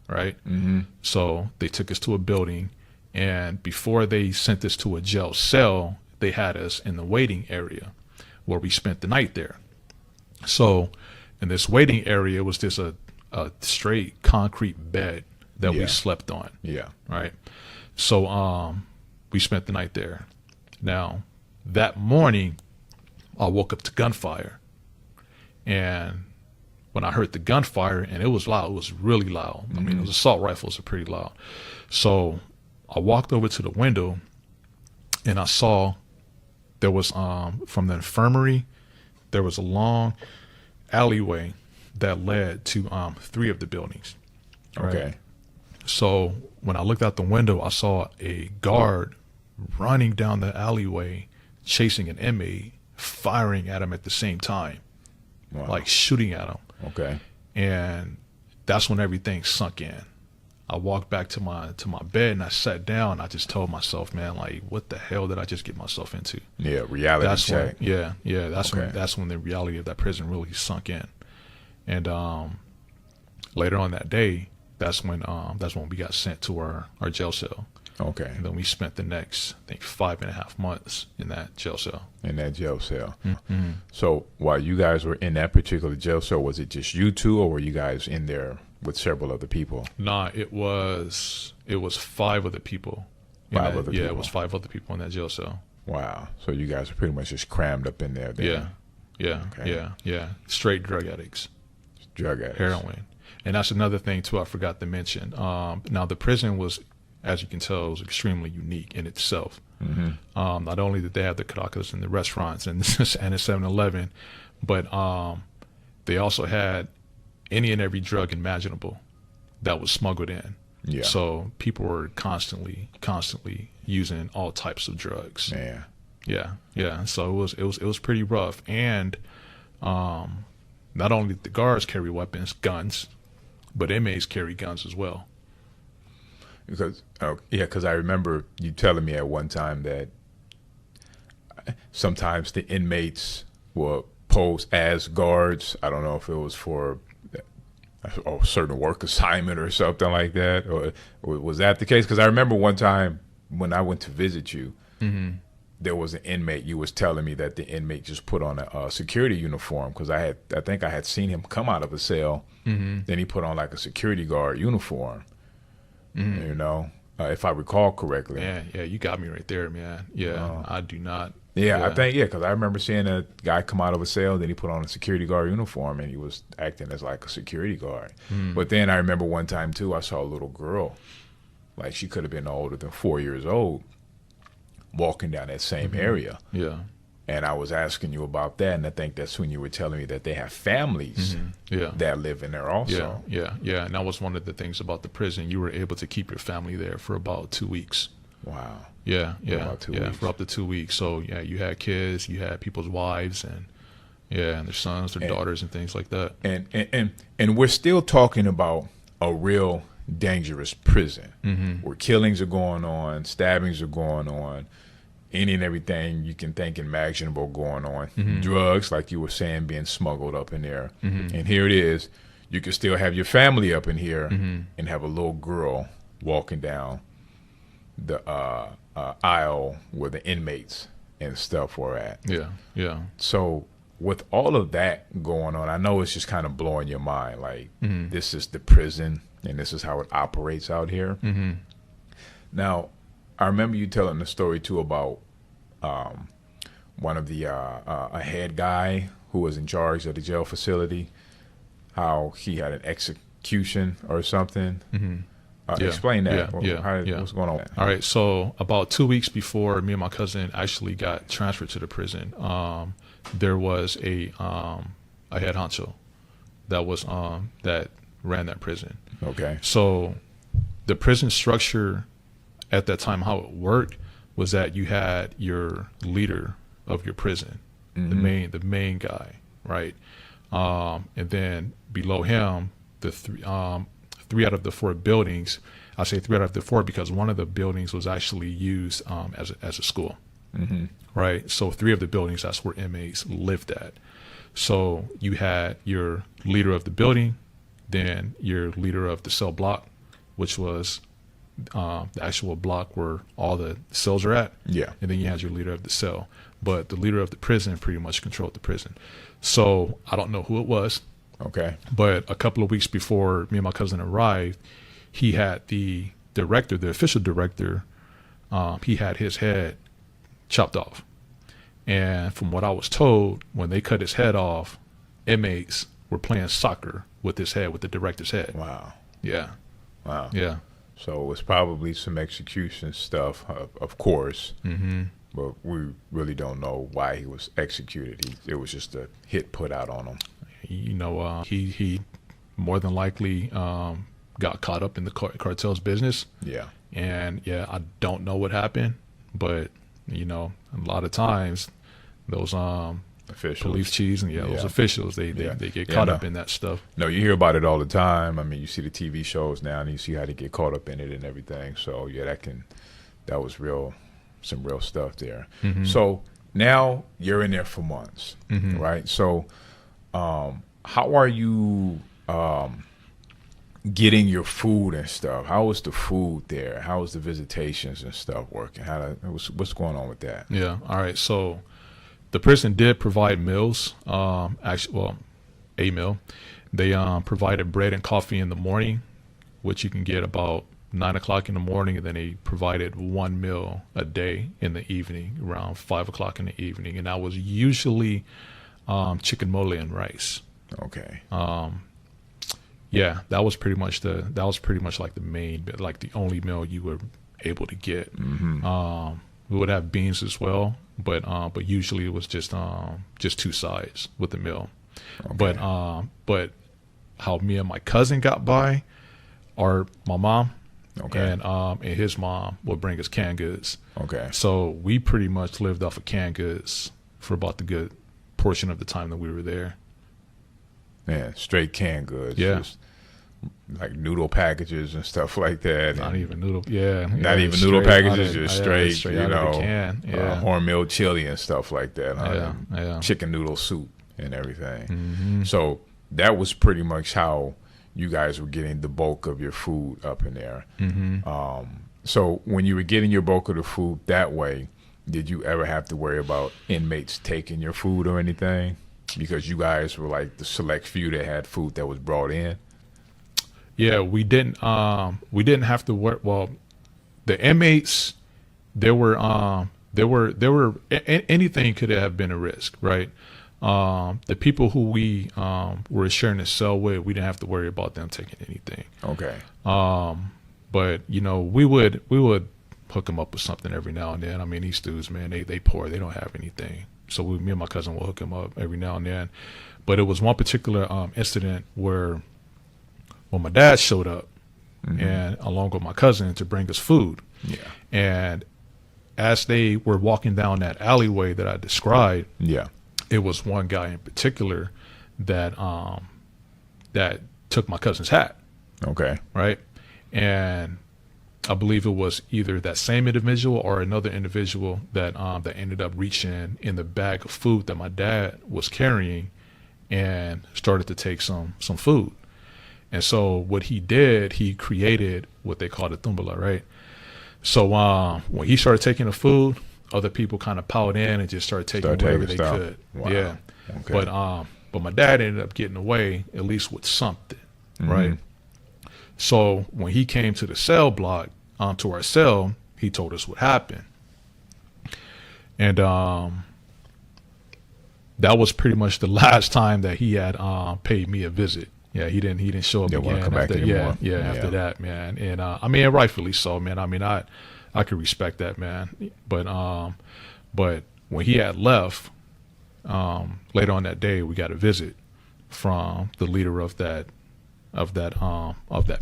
right? Mm-hmm. So they took us to a building, and before they sent us to a jail cell, they had us in the waiting area where we spent the night there. So in this waiting area was just a straight concrete bed that we slept on. Yeah. Right. So we spent the night there. Now, that morning, I woke up to gunfire. And when I heard the gunfire, and it was loud, it was really loud. I mean, those assault rifles are pretty loud. So I walked over to the window, and I saw there was, from the infirmary, there was a long alleyway that led to 3 of the buildings. Right? Okay. So when I looked out the window, I saw a guard running down the alleyway, chasing an inmate, firing at him at the same time, like shooting at him. Okay. And that's when everything sunk in. I walked back to my bed and I sat down. And I just told myself, man, like, what the hell did I just get myself into? Yeah, reality check. That's when the reality of that prison really sunk in. And later on that day, that's when we got sent to our jail cell. Okay. And then we spent the next, I think, 5.5 months in that jail cell. Mm-hmm. So while you guys were in that particular jail cell, was it just you two, or were you guys in there with several other people? Nah, it was 5 other people. Yeah, it was 5 other people in that jail cell. Wow. So you guys are pretty much just crammed up in there then. Yeah. Straight drug addicts. Drug addicts. Heroin. And that's another thing, too, I forgot to mention. Now, the prison was, as you can tell, was extremely unique in itself. Mm-hmm. Not only did they have the Caracas and the restaurants and a 7-Eleven, but they also had any and every drug imaginable that was smuggled in. Yeah. So people were constantly using all types of drugs. Yeah. Yeah. So it was pretty rough. And not only did the guards carry weapons, guns, but inmates carry guns as well. Because I remember you telling me at one time that sometimes the inmates were posed as guards. I don't know if it was for a certain work assignment or something like that, or was that the case? Because I remember one time when I went to visit you, there was an inmate. You was telling me that the inmate just put on a security uniform, because I think I had seen him come out of a cell. Then he put on like a security guard uniform. You know, if I recall correctly. Yeah, you got me right there, man. Yeah, I do not. Yeah, I think, because I remember seeing a guy come out of a cell, then he put on a security guard uniform, and he was acting as like a security guard. But then I remember one time, too, I saw a little girl, like she could have been no older than 4 years old, walking down that same area. Yeah. And I was asking you about that, and I think that's when you were telling me that they have families that live in there also. Yeah. And that was one of the things about the prison. You were able to keep your family there for about 2 weeks. Wow. Yeah. About 2 weeks. For up to 2 weeks. So, yeah, you had kids, you had people's wives, and their sons, their daughters, and things like that. And we're still talking about a real dangerous prison where killings are going on, stabbings are going on, any and everything you can think imaginable going on. Drugs, like you were saying, being smuggled up in there. And here it is. You can still have your family up in here and have a little girl walking down the aisle where the inmates and stuff were at. Yeah. Yeah. So with all of that going on, I know it's just kind of blowing your mind. Like, this is the prison and this is how it operates out here. Mm-hmm. Now, I remember you telling the story too about one of the a head guy who was in charge of the jail facility, how he had an execution or something. Explain that. What's going on? All right. So about 2 weeks before me and my cousin actually got transferred to the prison, there was a head honcho that ran that prison. Okay. So the prison structure at that time, how it worked was that you had your leader of your prison, the main guy, right? And then below him, the three out of the four buildings. I say 3 out of the 4 because one of the buildings was actually used as a school, right? So 3 of the buildings, that's where inmates lived at. So you had your leader of the building, then your leader of the cell block, which was the actual block where all the cells are at. Yeah. And then you had your leader of the cell. But the leader of the prison pretty much controlled the prison. So I don't know who it was. Okay. But a couple of weeks before me and my cousin arrived, he had the director, the official director, he had his head chopped off. And from what I was told, when they cut his head off, inmates were playing soccer with his head, with the director's head. Wow. Yeah. Wow. Yeah. So it was probably some execution stuff, of course. But we really don't know why he was executed. It was just a hit put out on him. You know, he more than likely got caught up in the cartel's business. Yeah. And yeah, I don't know what happened, but you know, a lot of times those Officials. police chiefs and those officials, they get caught up in that stuff. No, you hear about it all the time. I mean, you see the TV shows now, and you see how they get caught up in it and everything. So yeah, that was some real stuff there. So now you're in there for months, right? So how are you getting your food and stuff? How was the food there? How was the visitations and stuff working? What's going on with that? Yeah. All right. So the prison did provide meals. A meal. They provided bread and coffee in the morning, which you can get about 9 o'clock in the morning, and then they provided one meal a day in the evening, around 5 o'clock in the evening, and that was usually chicken mole and rice. Okay. Yeah, that was pretty much like the main, like the only meal you were able to get. We would have beans as well, but usually it was just 2 sides with the meal. Okay. But how me and my cousin got by, my mom, okay, and his mom would bring us canned goods. Okay. So we pretty much lived off of canned goods for about the good portion of the time that we were there. Yeah, straight canned goods. Yeah. Just like noodle packages and stuff like that. Not and even noodle. Yeah. Not even noodle packages, just straight out of the can. Yeah. Hormel chili and stuff like that. Yeah. Chicken noodle soup and everything. So that was pretty much how you guys were getting the bulk of your food up in there. So when you were getting your bulk of the food that way, did you ever have to worry about inmates taking your food or anything? Because you guys were like the select few that had food that was brought in. Yeah, we didn't have to work. Well, the inmates, there were anything could have been a risk, right? The people who we were sharing a cell with, we didn't have to worry about them taking anything. Okay. But you know, we would hook them up with something every now and then. I mean, these dudes, man, they poor, they don't have anything. So me and my cousin will hook him up every now and then. But it was one particular incident where when my dad showed up and along with my cousin to bring us food. Yeah. And as they were walking down that alleyway that I described, yeah, it was one guy in particular that that took my cousin's hat. Okay. Right. And I believe it was either that same individual or another individual that that ended up reaching in the bag of food that my dad was carrying and started to take some food. And so what he did, he created what they call a tumbler, right? So when he started taking the food, other people kind of piled in and just started taking whatever they stuff. could. Wow. Yeah. Okay. But my dad ended up getting away at least with something, Mm-hmm. right? So when he came to the cell block, to our cell, he told us what happened. And that was pretty much the last time that he had paid me a visit. Yeah, he didn't show up Didn't wanna again come back after anymore. after that, man. And I mean, rightfully so, man. I mean, I could respect that, man. But when he had left, later on that day, we got a visit from the leader of that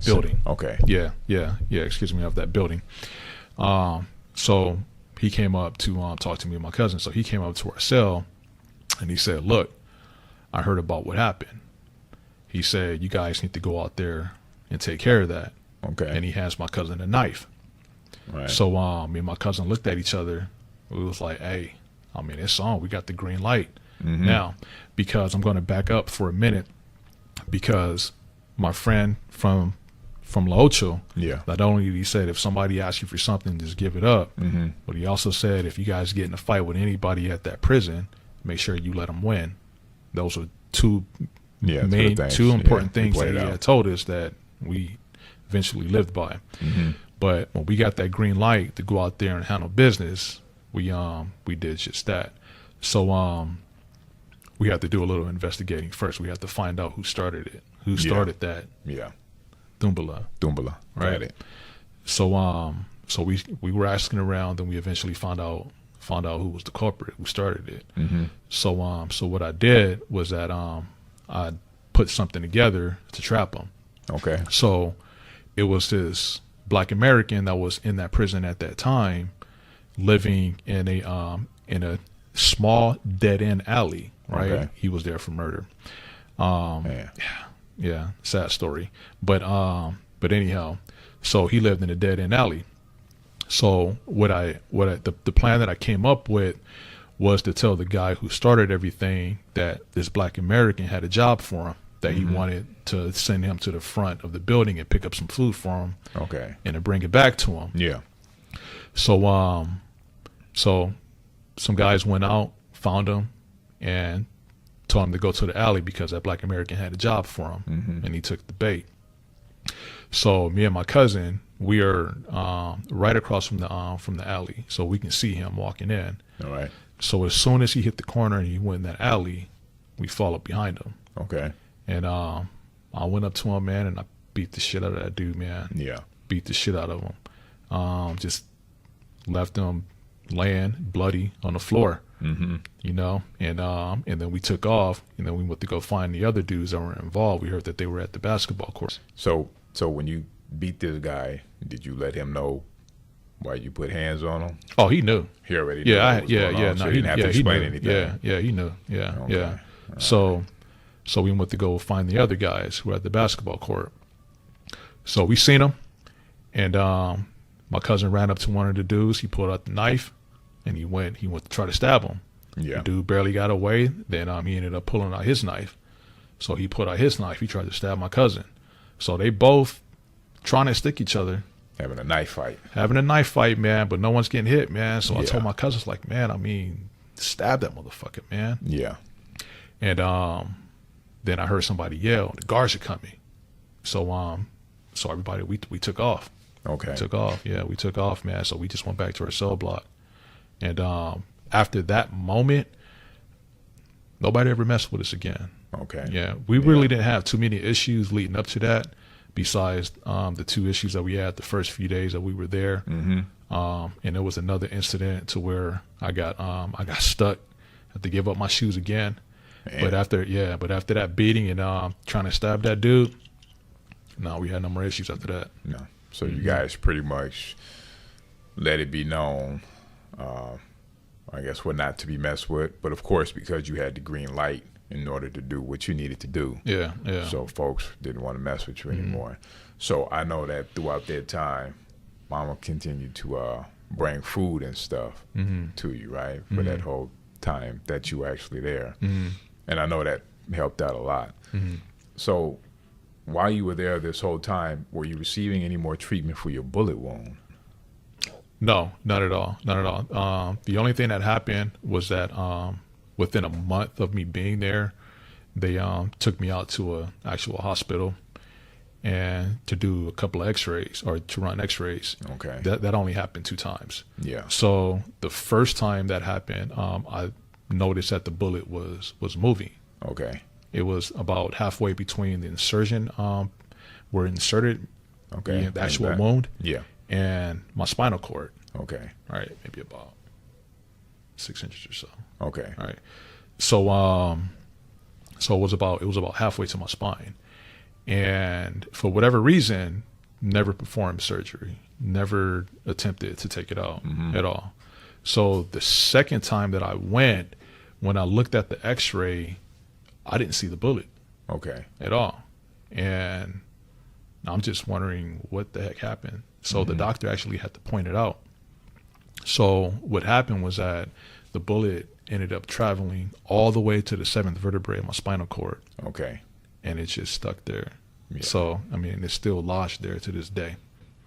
building. Okay. Yeah. Excuse me, of that building. So he came up to talk to me and my cousin. So he came up to our cell, and he said, "Look, I heard about what happened." He said, "You guys need to go out there and take care of that." Okay. And he hands my cousin a knife. Right. So me and my cousin looked at each other. We was like, "Hey, I mean, it's on. We got the green light." Mm-hmm. Now, because I'm going to back up for a minute, because my friend from La Ocho, Yeah. not only did he said, if somebody asks you for something, just give it up, Mm-hmm. but he also said, if you guys get in a fight with anybody at that prison, make sure you let them win. Those are two important things that he had told us that we eventually lived by. Mm-hmm. But when we got that green light to go out there and handle business, we did just that. So we had to do a little investigating first. We had to find out who started it, who started that Yeah. Dumbala. Right. Got it. So so we were asking around, and we eventually found out who was the culprit, who started it. Mm-hmm. So what I did was that I put something together to trap him. Okay. So it was this Black American that was in that prison at that time, living in a small dead end alley. Right. Okay. He was there for murder. Man. Yeah, sad story. But anyhow, so he lived in a dead end alley. So the plan that I came up with was to tell the guy who started everything that this Black American had a job for him, that he wanted to send him to the front of the building and pick up some food for him. Okay. And to bring it back to him. Yeah. So so some guys went out, found him, and told him to go to the alley because that Black American had a job for him. Mm-hmm. And he took the bait. So me and my cousin, we are right across from the alley, so we can see him walking in. All right. So as soon as he hit the corner and he went in that alley, we followed behind him. Okay. And I went up to him, man, and I beat the shit out of that dude, man. Yeah. Beat the shit out of him. Just left him laying bloody on the floor. Mm-hmm. You know, and then we took off, and then we went to go find the other dudes that were involved. We heard that they were at the basketball court. So when you beat this guy, did you let him know why you put hands on him? Oh, he knew. He already knew what was going on, so he didn't have to explain knew. anything. Yeah, he knew. Yeah, Okay. yeah. So we went to go find the other guys who were at the basketball court. So we seen them, and my cousin ran up to one of the dudes. He pulled out the knife, and he went to try to stab him. Yeah. The dude barely got away. Then he ended up pulling out his knife. So he put out his knife. He tried to stab my cousin. So they both trying to stick each other. Having a knife fight. Having a knife fight, man, but no one's getting hit, man. So I Yeah. told my cousins, like, man, I mean, stab that motherfucker, man. Yeah. And then I heard somebody yell, the guards are coming. So everybody, we took off. Okay. We took off. Yeah, we took off, man. So we just went back to our cell block. And after that moment, nobody ever messed with us again. Okay. Yeah, we really didn't have too many issues leading up to that, besides the two issues that we had the first few days that we were there. Mm-hmm. And there was another incident to where I got stuck, had to give up my shoes again. Man. But after that beating and trying to stab that dude, no, we had no more issues after that. No. So you guys pretty much let it be known, I guess, what not to be messed with. But of course, because you had the green light in order to do what you needed to do. Yeah, yeah. So folks didn't want to mess with you anymore. So I know that throughout that time, Mama continued to bring food and stuff to you, right? For that whole time that you were actually there. And I know that helped out a lot. So while you were there this whole time, were you receiving any more treatment for your bullet wound? No, not at all. Not at all. The only thing that happened was that within a month of me being there, they took me out to a actual hospital and to do a couple of X-rays or to run X-rays. Okay. That only happened 2 times. Yeah. So the first time that happened, I noticed that the bullet was moving. Okay. It was about halfway between the insertion where it inserted Okay. the actual wound Yeah. and my spinal cord. Okay. All right, maybe about 6 inches or so. Okay. All right. So so it was about halfway to my spine. And for whatever reason, never performed surgery, never attempted to take it out at all. So the second time that I went, when I looked at the X-ray, I didn't see the bullet Okay. at all. And I'm just wondering what the heck happened. So the doctor actually had to point it out. So what happened was that the bullet ended up traveling all the way to the 7th vertebrae of my spinal cord, Okay. and it just stuck there. Yeah. So, I mean, it's still lodged there to this day.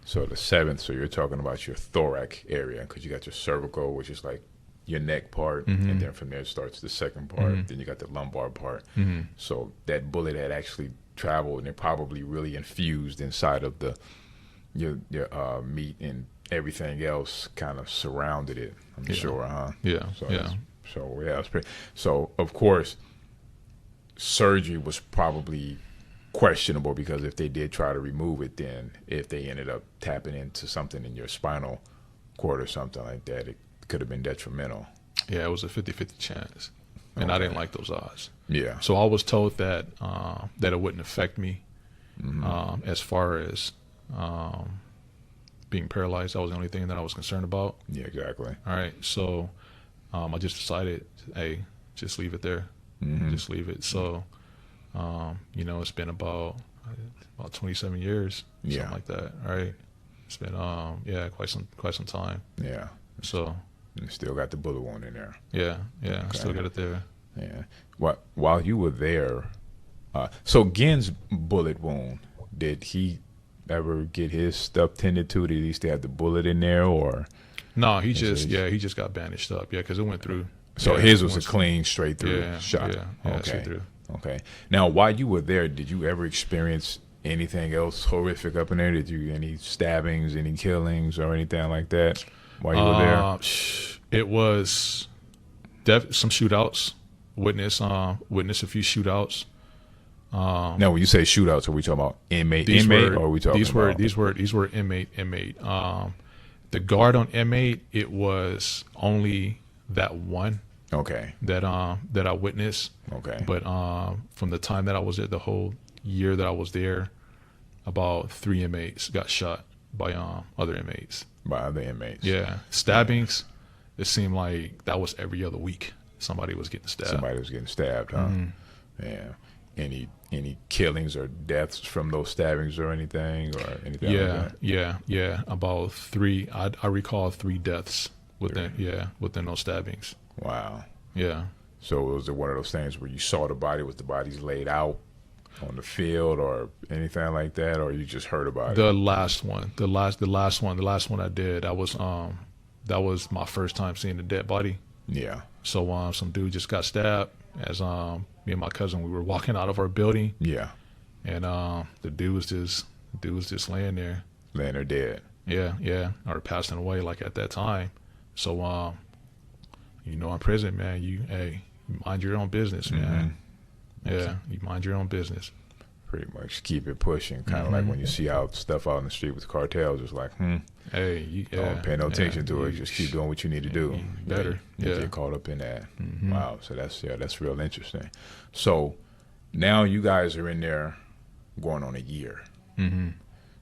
So the 7th, so you're talking about your thorax area, because you got your cervical, which is like your neck part, and then from there it starts the second part. Then you got the lumbar part. So that bullet had actually traveled, and it probably really infused inside of your meat, and everything else kind of surrounded it. I'm sure, huh? Yeah, So yeah. it's pretty. So of course, surgery was probably questionable, because if they did try to remove it, then if they ended up tapping into something in your spinal cord or something like that, it could have been detrimental. Yeah, it was a 50-50 chance, and I didn't like those odds. Yeah. So I was told that that it wouldn't affect me as far as being paralyzed. That was the only thing that I was concerned about. Yeah, exactly. All right, so I just decided, hey, just leave it there, just leave it. So, it's been about 27 years, Yeah. something like that. All right, it's been quite some time. Yeah. So, And you still got the bullet wound in there. yeah, I still Okay. got it there. Yeah. While you were there, so Gen's bullet wound, did he ever get his stuff tended to? Did he still have the bullet in there, or? No, he his- just got bandaged up. Yeah, because it went through. So yeah, his it was a went- clean, straight through shot. Yeah, Okay. straight through. Okay. Now, while you were there, did you ever experience anything else horrific up in there? Did you any stabbings, any killings, or anything like that while you were there? It was some shootouts. Witness a few shootouts. Now, when you say shootouts, are we talking about inmate, or are we talking these about? These were inmate. The guard on inmate, it was only that one Okay. that I witnessed. Okay. But from the time that I was there, the whole year that I was there, about 3 inmates got shot by other inmates. By other inmates. Yeah, stabbings. It seemed like that was every other week. Somebody was getting stabbed. Somebody was getting stabbed, huh? Yeah. Any killings or deaths from those stabbings or anything like that? Yeah. About 3. I recall 3 deaths within those stabbings. Wow. Yeah. So was it one of those things where you saw the body? Was the bodies laid out on the field or anything like that, or you just heard about it? The last one I did. That was my first time seeing the dead body. Yeah. So some dude just got stabbed as me and my cousin, we were walking out of our building, Yeah. and the dude was just laying there. Laying there dead. Yeah, or passing away like at that time. So in prison, man, you mind your own business, man. Yeah, you mind your own business. Pretty much keep it pushing. Kind of like when you see out stuff out in the street with cartels, it's like, Hey, don't pay no attention to it. Just keep doing what you need to do. Better. You Yeah. get caught up in that. Wow. So that's real interesting. So now you guys are in there going on a year.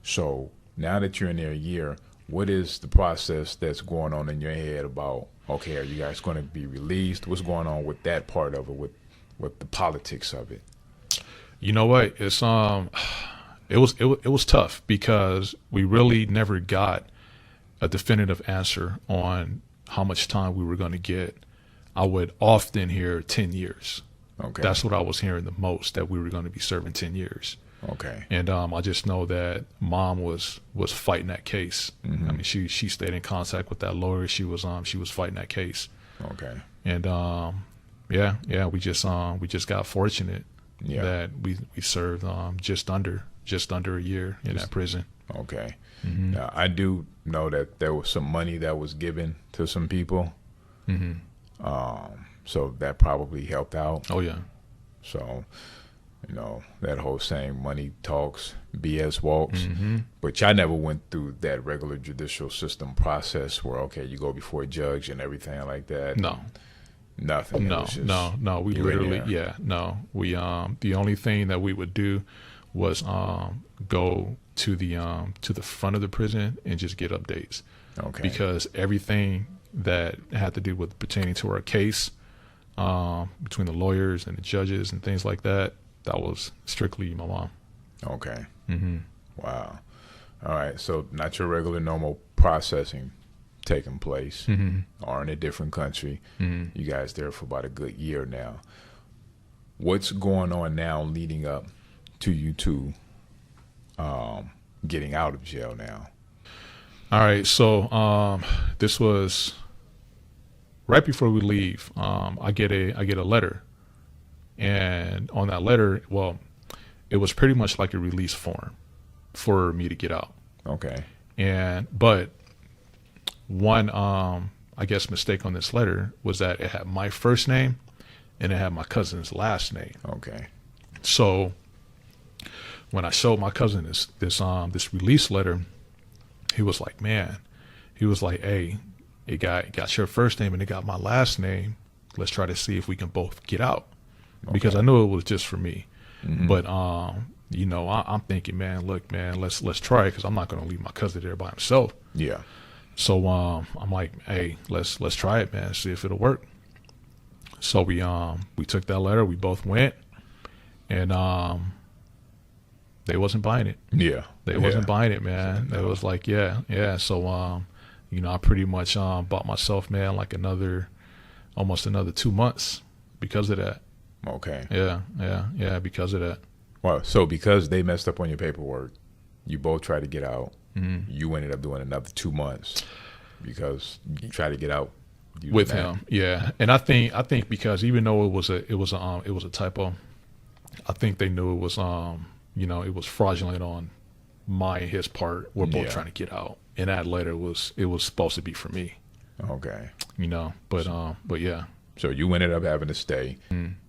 So now that you're in there a year, what is the process that's going on in your head about, okay, are you guys going to be released? What's going on with that part of it, with the politics of it? You know what? It's it was tough because we really never got a definitive answer on how much time we were going to get. I would often hear 10 years. Okay. That's what I was hearing the most, that we were going to be serving 10 years. Okay. And I just know that mom was fighting that case. I mean, she stayed in contact with that lawyer. She was fighting that case. Okay. And yeah, we just got fortunate Yeah. that we served just under a year in that prison. Okay. Now, I do know that there was some money that was given to some people. So that probably helped out. Oh yeah. So, that whole saying, money talks, BS walks. But y'all never went through that regular judicial system process where, okay, you go before a judge and everything like that. No. Nothing. It No, was just no. We you in literally, there. yeah, no. We the only thing that we would do was go to the front of the prison and just get updates. Okay. Because everything that had to do with pertaining to our case, between the lawyers and the judges and things like that, that was strictly my mom. Okay. Wow. All right. So not your regular normal processing taking place, or in a different country. You guys there for about a good year now. What's going on now leading up to you two getting out of jail now? All right. So this was right before we leave. I get a letter, and on that letter, well, it was pretty much like a release form for me to get out. Okay. But one I guess mistake on this letter was that it had my first name and it had my cousin's last name. Okay. So when I showed my cousin this release letter, he was like, hey, it got your first name and it got my last name. Let's try to see if we can both get out. Because I knew it was just for me. But I'm thinking, man, look, man, let's try it, because I'm not going to leave my cousin there by himself. Yeah. So I'm like, hey, let's try it, man, see if it'll work. So we took that letter, we both went, and they wasn't buying it. Yeah. They wasn't buying it, man. It was like, yeah. So I pretty much bought myself, man, like almost another 2 months because of that. Okay. Yeah, because of that. Well, so because they messed up on your paperwork, you both tried to get out. You ended up doing another 2 months because you tried to get out with him. Yeah, and I think because even though it was a typo, I think they knew it was it was fraudulent on my and his part. We're both trying to get out, and that letter was supposed to be for me. Okay. But yeah. So you ended up having to stay.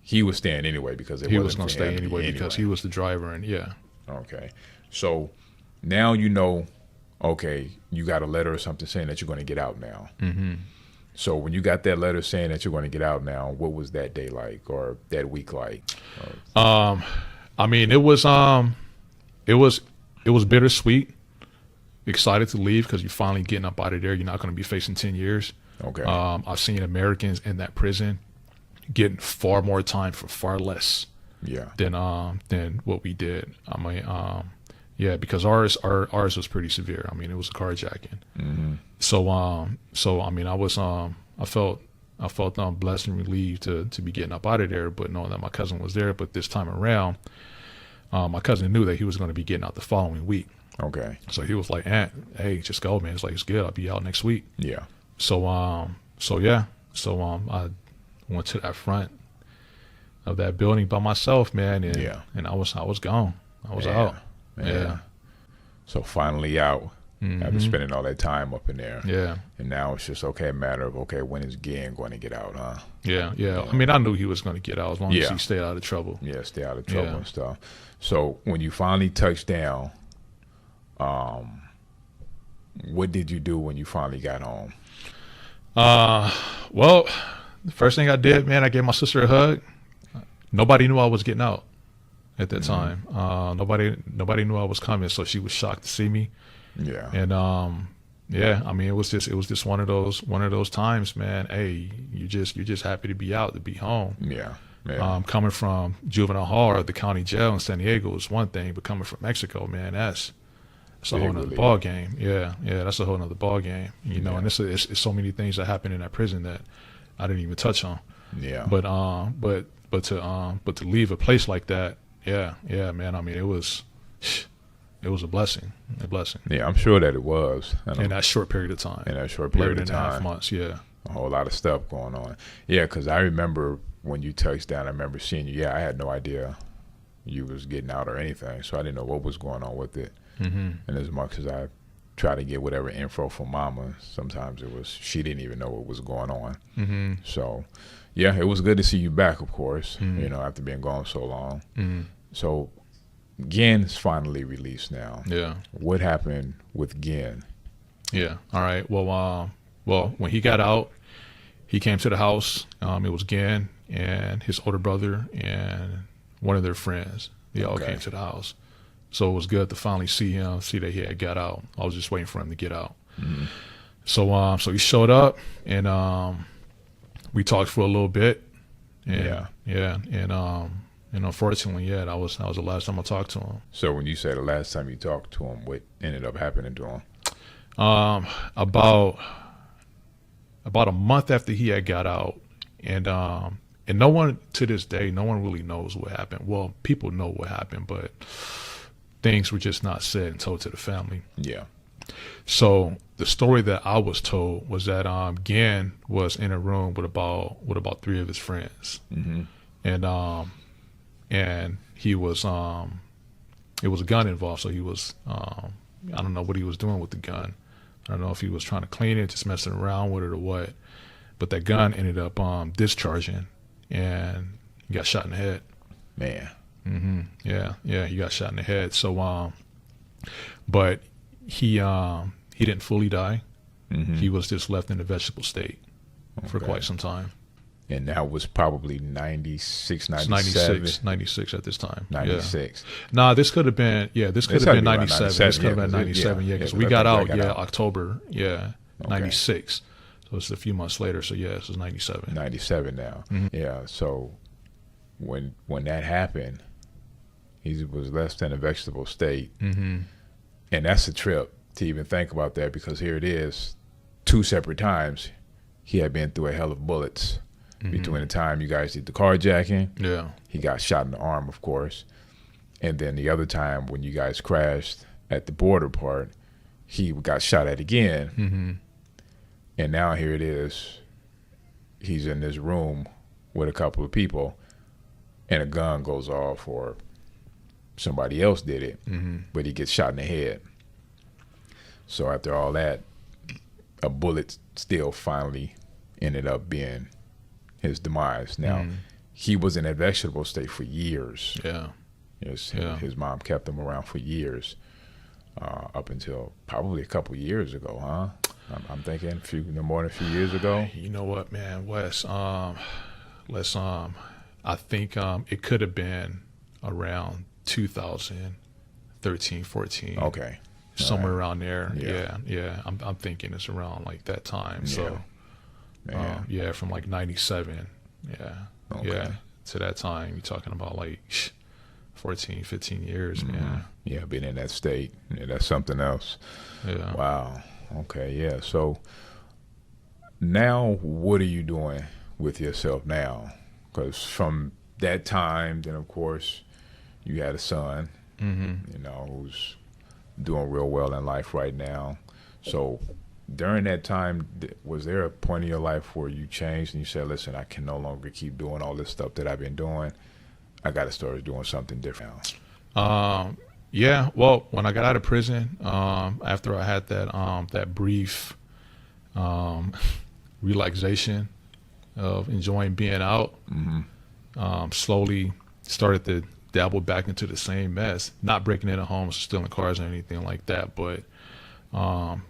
He was staying anyway because he was going to stay anyway because he was the driver, and yeah. Okay. So now okay, you got a letter or something saying that you're going to get out now. So when you got that letter saying that you're going to get out now, what was that day like, or that week like? I mean, it was bittersweet. Excited to leave because you're finally getting up out of there. You're not going to be facing 10 years. Okay. I've seen Americans in that prison getting far more time for far less. Yeah. Than what we did. I mean, because ours was pretty severe. I mean, it was a carjacking. So I mean, I felt blessed and relieved to be getting up out of there, but knowing that my cousin was there. But this time around, my cousin knew that he was going to be getting out the following week. Okay. So he was like, Aunt, hey, just go, man. It's like, it's good. I'll be out next week. Yeah. So I went to that front of that building by myself, man, and I was gone. I was out. Yeah. So finally out after spending all that time up in there. Yeah. And now it's just a matter of when is Gian going to get out, huh? Yeah. I mean, I knew he was going to get out as long as he stayed out of trouble. Yeah, stay out of trouble and stuff. So when you finally touched down, what did you do when you finally got home? Well, the first thing I did, man, I gave my sister a hug. Nobody knew I was getting out at that time. Nobody knew I was coming, so she was shocked to see me. Yeah. And I mean, it was just one of those times, man. Hey, you're just happy to be out, to be home. Yeah. Coming from juvenile hall or the county jail in San Diego is one thing, but coming from Mexico, man, that's a whole nother ball game. Yeah, that's a whole nother ball game. And it's so many things that happen in that prison that I didn't even touch on. Yeah. But to leave a place like that yeah, man. I mean, it was a blessing, Yeah, I'm sure that it was. In that short period of time. In that short period of 11.5 time. months, yeah. A whole lot of stuff going on. Yeah, because I remember when you touched down, I remember seeing you. Yeah, I had no idea you was getting out or anything, so I didn't know what was going on with it. Mm-hmm. And as much as I tried to get whatever info from Mama, sometimes she didn't even know what was going on. Mm-hmm. So, yeah, it was good to see you back, of course, Mm-hmm. after being gone so long. Mm-hmm. So, Gin is finally released now. Yeah. What happened with Gin? Yeah. All right. Well, when he got out, he came to the house. It was Gin and his older brother and one of their friends. They all came to the house. So it was good to finally see him, see that he had got out. I was just waiting for him to get out. Mm-hmm. So he showed up, and we talked for a little bit. And, and unfortunately, that was the last time I talked to him. So when you say the last time you talked to him, what ended up happening to him? About a month after he had got out, and no one to this day, no one really knows what happened. Well, people know what happened, but things were just not said and told to the family. Yeah. So the story that I was told was that Gin was in a room with about 3 of his friends, Mm-hmm. and he was it was a gun involved. So he was I don't know what he was doing with the gun. I don't know if he was trying to clean it, just messing around with it or what. But that gun ended up discharging, and he got shot in the head. Man. Mm-hmm. Yeah, he got shot in the head. So, but he didn't fully die. Mm-hmm. He was just left in a vegetable state for quite some time. And that was probably 96, 97? 96 at this time. 96. Yeah. Nah, this could have been, this could have been 97. This could have been 97, because we got out, October, 96. So it's a few months later, so this was 97. 97 now. Mm-hmm. Yeah, so when that happened, he was left in a vegetable state. Mm-hmm. And that's a trip to even think about that, because here it is, 2 separate times he had been through a hell of bullets. Mm-hmm. Between the time you guys did the carjacking, he got shot in the arm, of course, and then the other time when you guys crashed at the border part, he got shot at again. Mm-hmm. And now here it is, he's in this room with a couple of people, and a gun goes off, or somebody else did it, but he gets shot in the head. So after all that, a bullet still finally ended up being his demise. Now, he was in a vegetable state for years. Yeah. His mom kept him around for years, up until probably a couple years ago, huh? I'm thinking no more than a few years ago. You know what, man, Wes? I think it could have been around 2013, 14. Okay. Somewhere around there. Yeah. Yeah. I'm thinking it's around like that time. Yeah. So, from like 97. Yeah. Okay. Yeah. To that time, you're talking about like 14, 15 years, man. Yeah, being in that state. Yeah, that's something else. Yeah. Wow. Okay, yeah. So now what are you doing with yourself now? Because from that time, then of course you had a son, who's doing real well in life right now. So during that time, was there a point in your life where you changed and you said, listen, I can no longer keep doing all this stuff that I've been doing. I got to start doing something different now. Yeah, well, when I got out of prison, after I had that brief relaxation of enjoying being out, slowly started to dabble back into the same mess, not breaking into homes, stealing cars or anything like that, but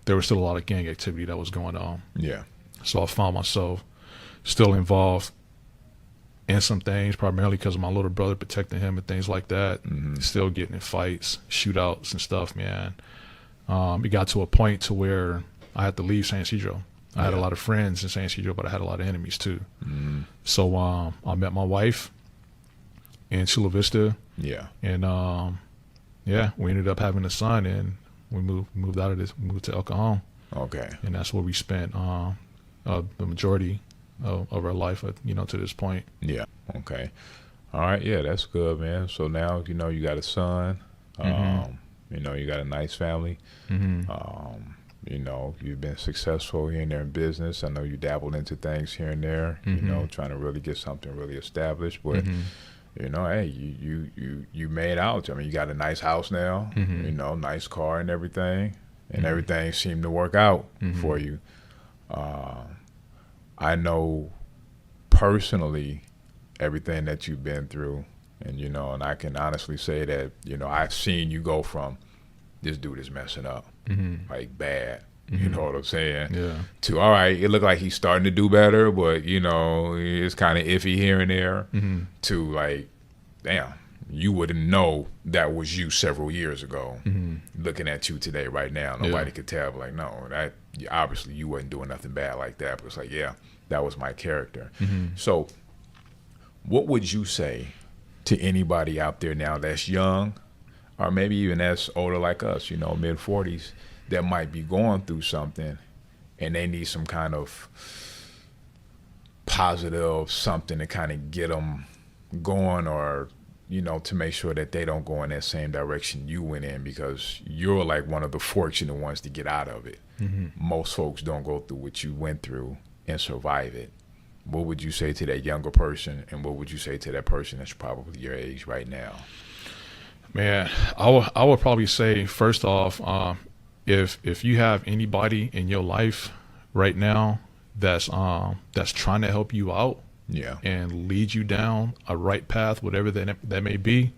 there was still a lot of gang activity that was going on. Yeah. So I found myself still involved in some things, primarily because of my little brother, protecting him and things like that. Still getting in fights, shootouts and stuff, man. It got to a point to where I had to leave San Ysidro. I had a lot of friends in San Ysidro, but I had a lot of enemies too. So I met my wife in Chula Vista. Yeah. And we ended up having a son, and we moved to El Cajon. Okay. And that's where we spent the majority of our life, to this point. Yeah. Okay. All right, yeah, that's good, man. So now you got a son. You got a nice family. You've been successful here and there in business. I know you dabbled into things here and there. Trying to really get something really established. But hey, you made out. I mean, you got a nice house now. Nice car and everything, and everything seemed to work out for you. I know personally everything that you've been through, and I can honestly say that I've seen you go from this dude is messing up like bad, you know what I'm saying, to all right, it looked like he's starting to do better, but it's kind of iffy here and there, to like, damn, you wouldn't know that was you several years ago. Looking at you today right now, nobody could tell, like, no, that obviously you wasn't doing nothing bad like that, but it's like, yeah, that was my character. So what would you say to anybody out there now that's young, or maybe even that's older like us, mid-40s, that might be going through something and they need some kind of positive something to kind of get them going, or to make sure that they don't go in that same direction you went in, because you're like one of the fortunate ones to get out of it. Most folks don't go through what you went through and survive it. What would you say to that younger person, and what would you say to that person that's probably your age right now? Man, I would probably say, first off, if you have anybody in your life right now that's trying to help you out, and lead you down a right path, whatever that may be,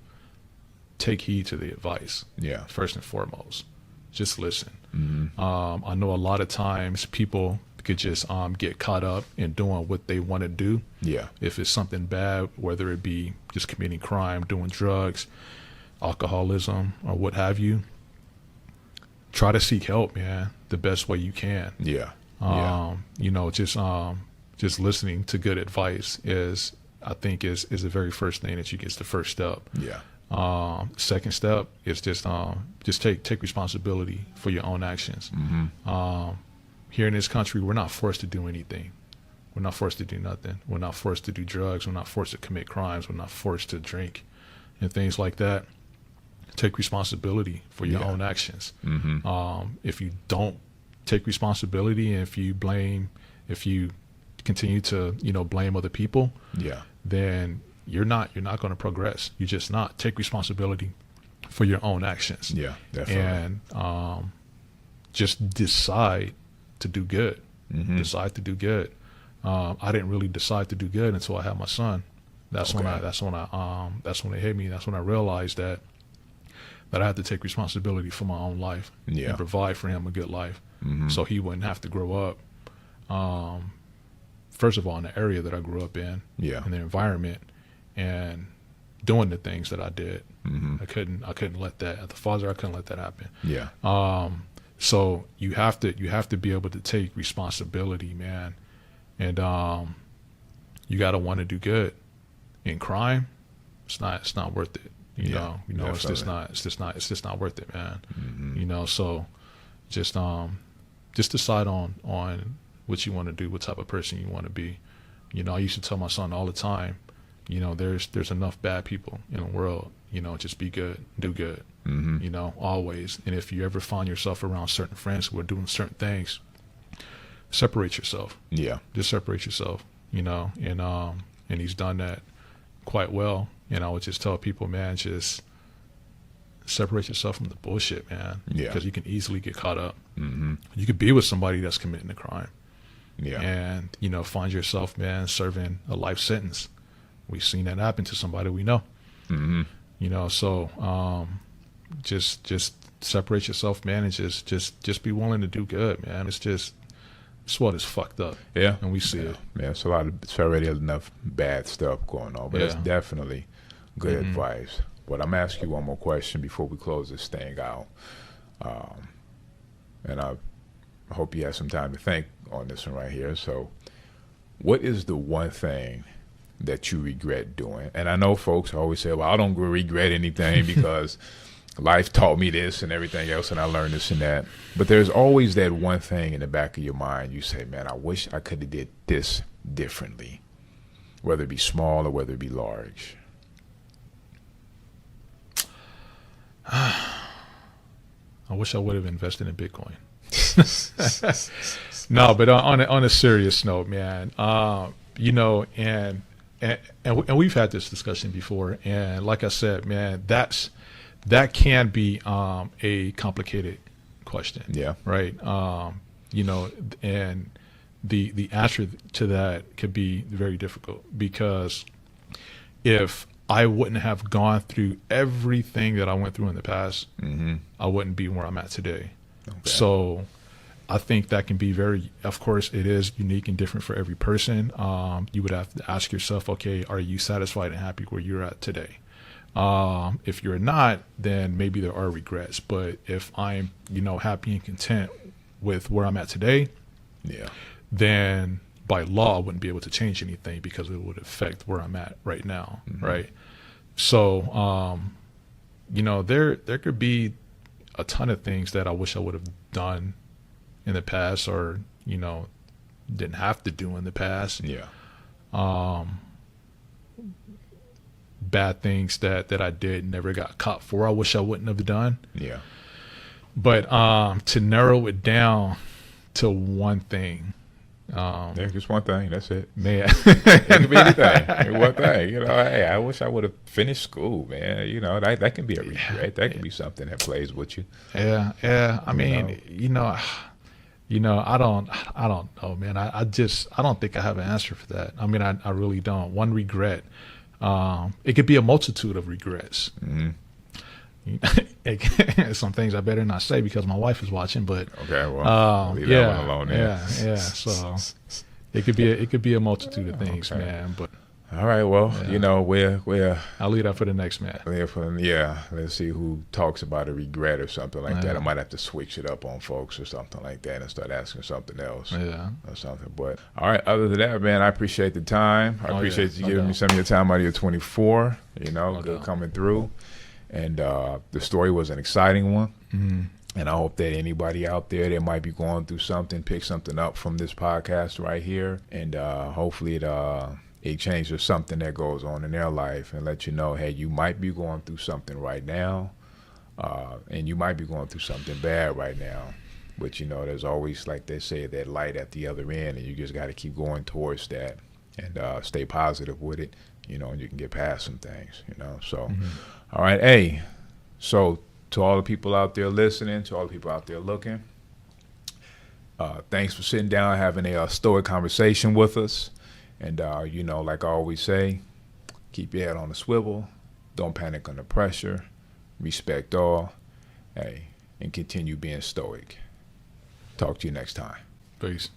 take heed to the advice. First and foremost, just listen. I know a lot of times people could just get caught up in doing what they want to do. If it's something bad, whether it be just committing crime, doing drugs, alcoholism, or what have you, try to seek help, man, the best way you can. Just listening to good advice is a very first thing that you get. It's the first step. Second step is just take responsibility for your own actions. Here in this country, we're not forced to do anything. We're not forced to do nothing. We're not forced to do drugs. We're not forced to commit crimes. We're not forced to drink and things like that. Take responsibility for your own actions. If you don't take responsibility, and if you continue to blame other people, then you're not going to progress. You're just not. Take responsibility for your own actions. Definitely. And just decide to do good. Decide to do good. I didn't really decide to do good until I had my son. That's when it hit me. That's when I realized that I had to take responsibility for my own life and provide for him a good life, so he wouldn't have to grow up. First of all, in the area that I grew up in the environment, and doing the things that I did. I couldn't let that, as a father, I couldn't let that happen. So you have to be able to take responsibility, man, and you got to want to do good. In crime, it's not worth it. It's just not worth it, man. So just decide on what you want to do, what type of person you want to be. I used to tell my son all the time, there's enough bad people in the world. Just be good, do good. Always. And if you ever find yourself around certain friends who are doing certain things, separate yourself. Just separate yourself. And he's done that quite well. And I would just tell people, man, just separate yourself from the bullshit, man. Because you can easily get caught up. You could be with somebody that's committing a crime. And, find yourself, man, serving a life sentence. We've seen that happen to somebody we know. So just separate yourself, man, and just be willing to do good, man. It's what is fucked up. And we see it. It's already enough bad stuff going on, but it's definitely good advice. But I'm asking you one more question before we close this thing out. And I hope you have some time to think on this one right here. So what is the one thing that you regret doing? And I know folks always say, well, I don't regret anything because life taught me this and everything else, and I learned this and that. But there's always that one thing in the back of your mind. You say, man, I wish I could have did this differently, whether it be small or whether it be large. I wish I would have invested in Bitcoin. No, but on a serious note, man, you know, and we've had this discussion before, and like I said, man, that can be a complicated question. Yeah. Right. You know, and the answer to that could be very difficult, because if I wouldn't have gone through everything that I went through in the past, I wouldn't be where I'm at today. Okay. So I think that can be very, of course, it is unique and different for every person. You would have to ask yourself, okay, are you satisfied and happy where you're at today? If you're not, then maybe there are regrets. But if I'm, you know, happy and content with where I'm at today, Yeah. then by law, I wouldn't be able to change anything, because it would affect where I'm at right now. Right. So, you know, there could be a ton of things that I wish I would have done in the past, or, you know, didn't have to do in the past. Yeah. Bad things that I did, never got caught for, I wish I wouldn't have done. Yeah. But to narrow it down to one thing, Yeah, just one thing. That's it. man, It could be anything. One thing. You know, hey, I wish I would have finished school, man. You know, that can be a regret. That can be something that plays with you. yeah. I mean, you know, I don't know, man. I don't think I have an answer for that. I mean, I really don't. One regret. It could be a multitude of regrets. Some things I better not say because my wife is watching, but Okay, well, leave that one alone. yeah. So it could be a multitude of things, Okay. man. But All right. Well, you know, we're I'll leave that for the next man. let's see who talks about a regret or something like that. Yeah. I might have to switch it up on folks or something like that and start asking something else. Yeah. Or something. But all right, other than that, man, I appreciate the time. I appreciate you no giving me doubt. some of your time out of your 24. You know, No good doubt. coming through. And the story was an exciting one. And I hope that anybody out there that might be going through something, pick something up from this podcast right here. And hopefully it changes something that goes on in their life and let you know, hey, you might be going through something right now. And you might be going through something bad right now. But, you know, there's always, like they say, that light at the other end. And you just got to keep going towards that and stay positive with it, you know, and you can get past some things, you know. So, all right. Hey, so to all the people out there listening, to all the people out there looking, thanks for sitting down, having a stoic conversation with us. And, you know, like I always say, keep your head on the swivel. Don't panic under pressure. Respect all. Hey, and continue being stoic. Talk to you next time. Peace.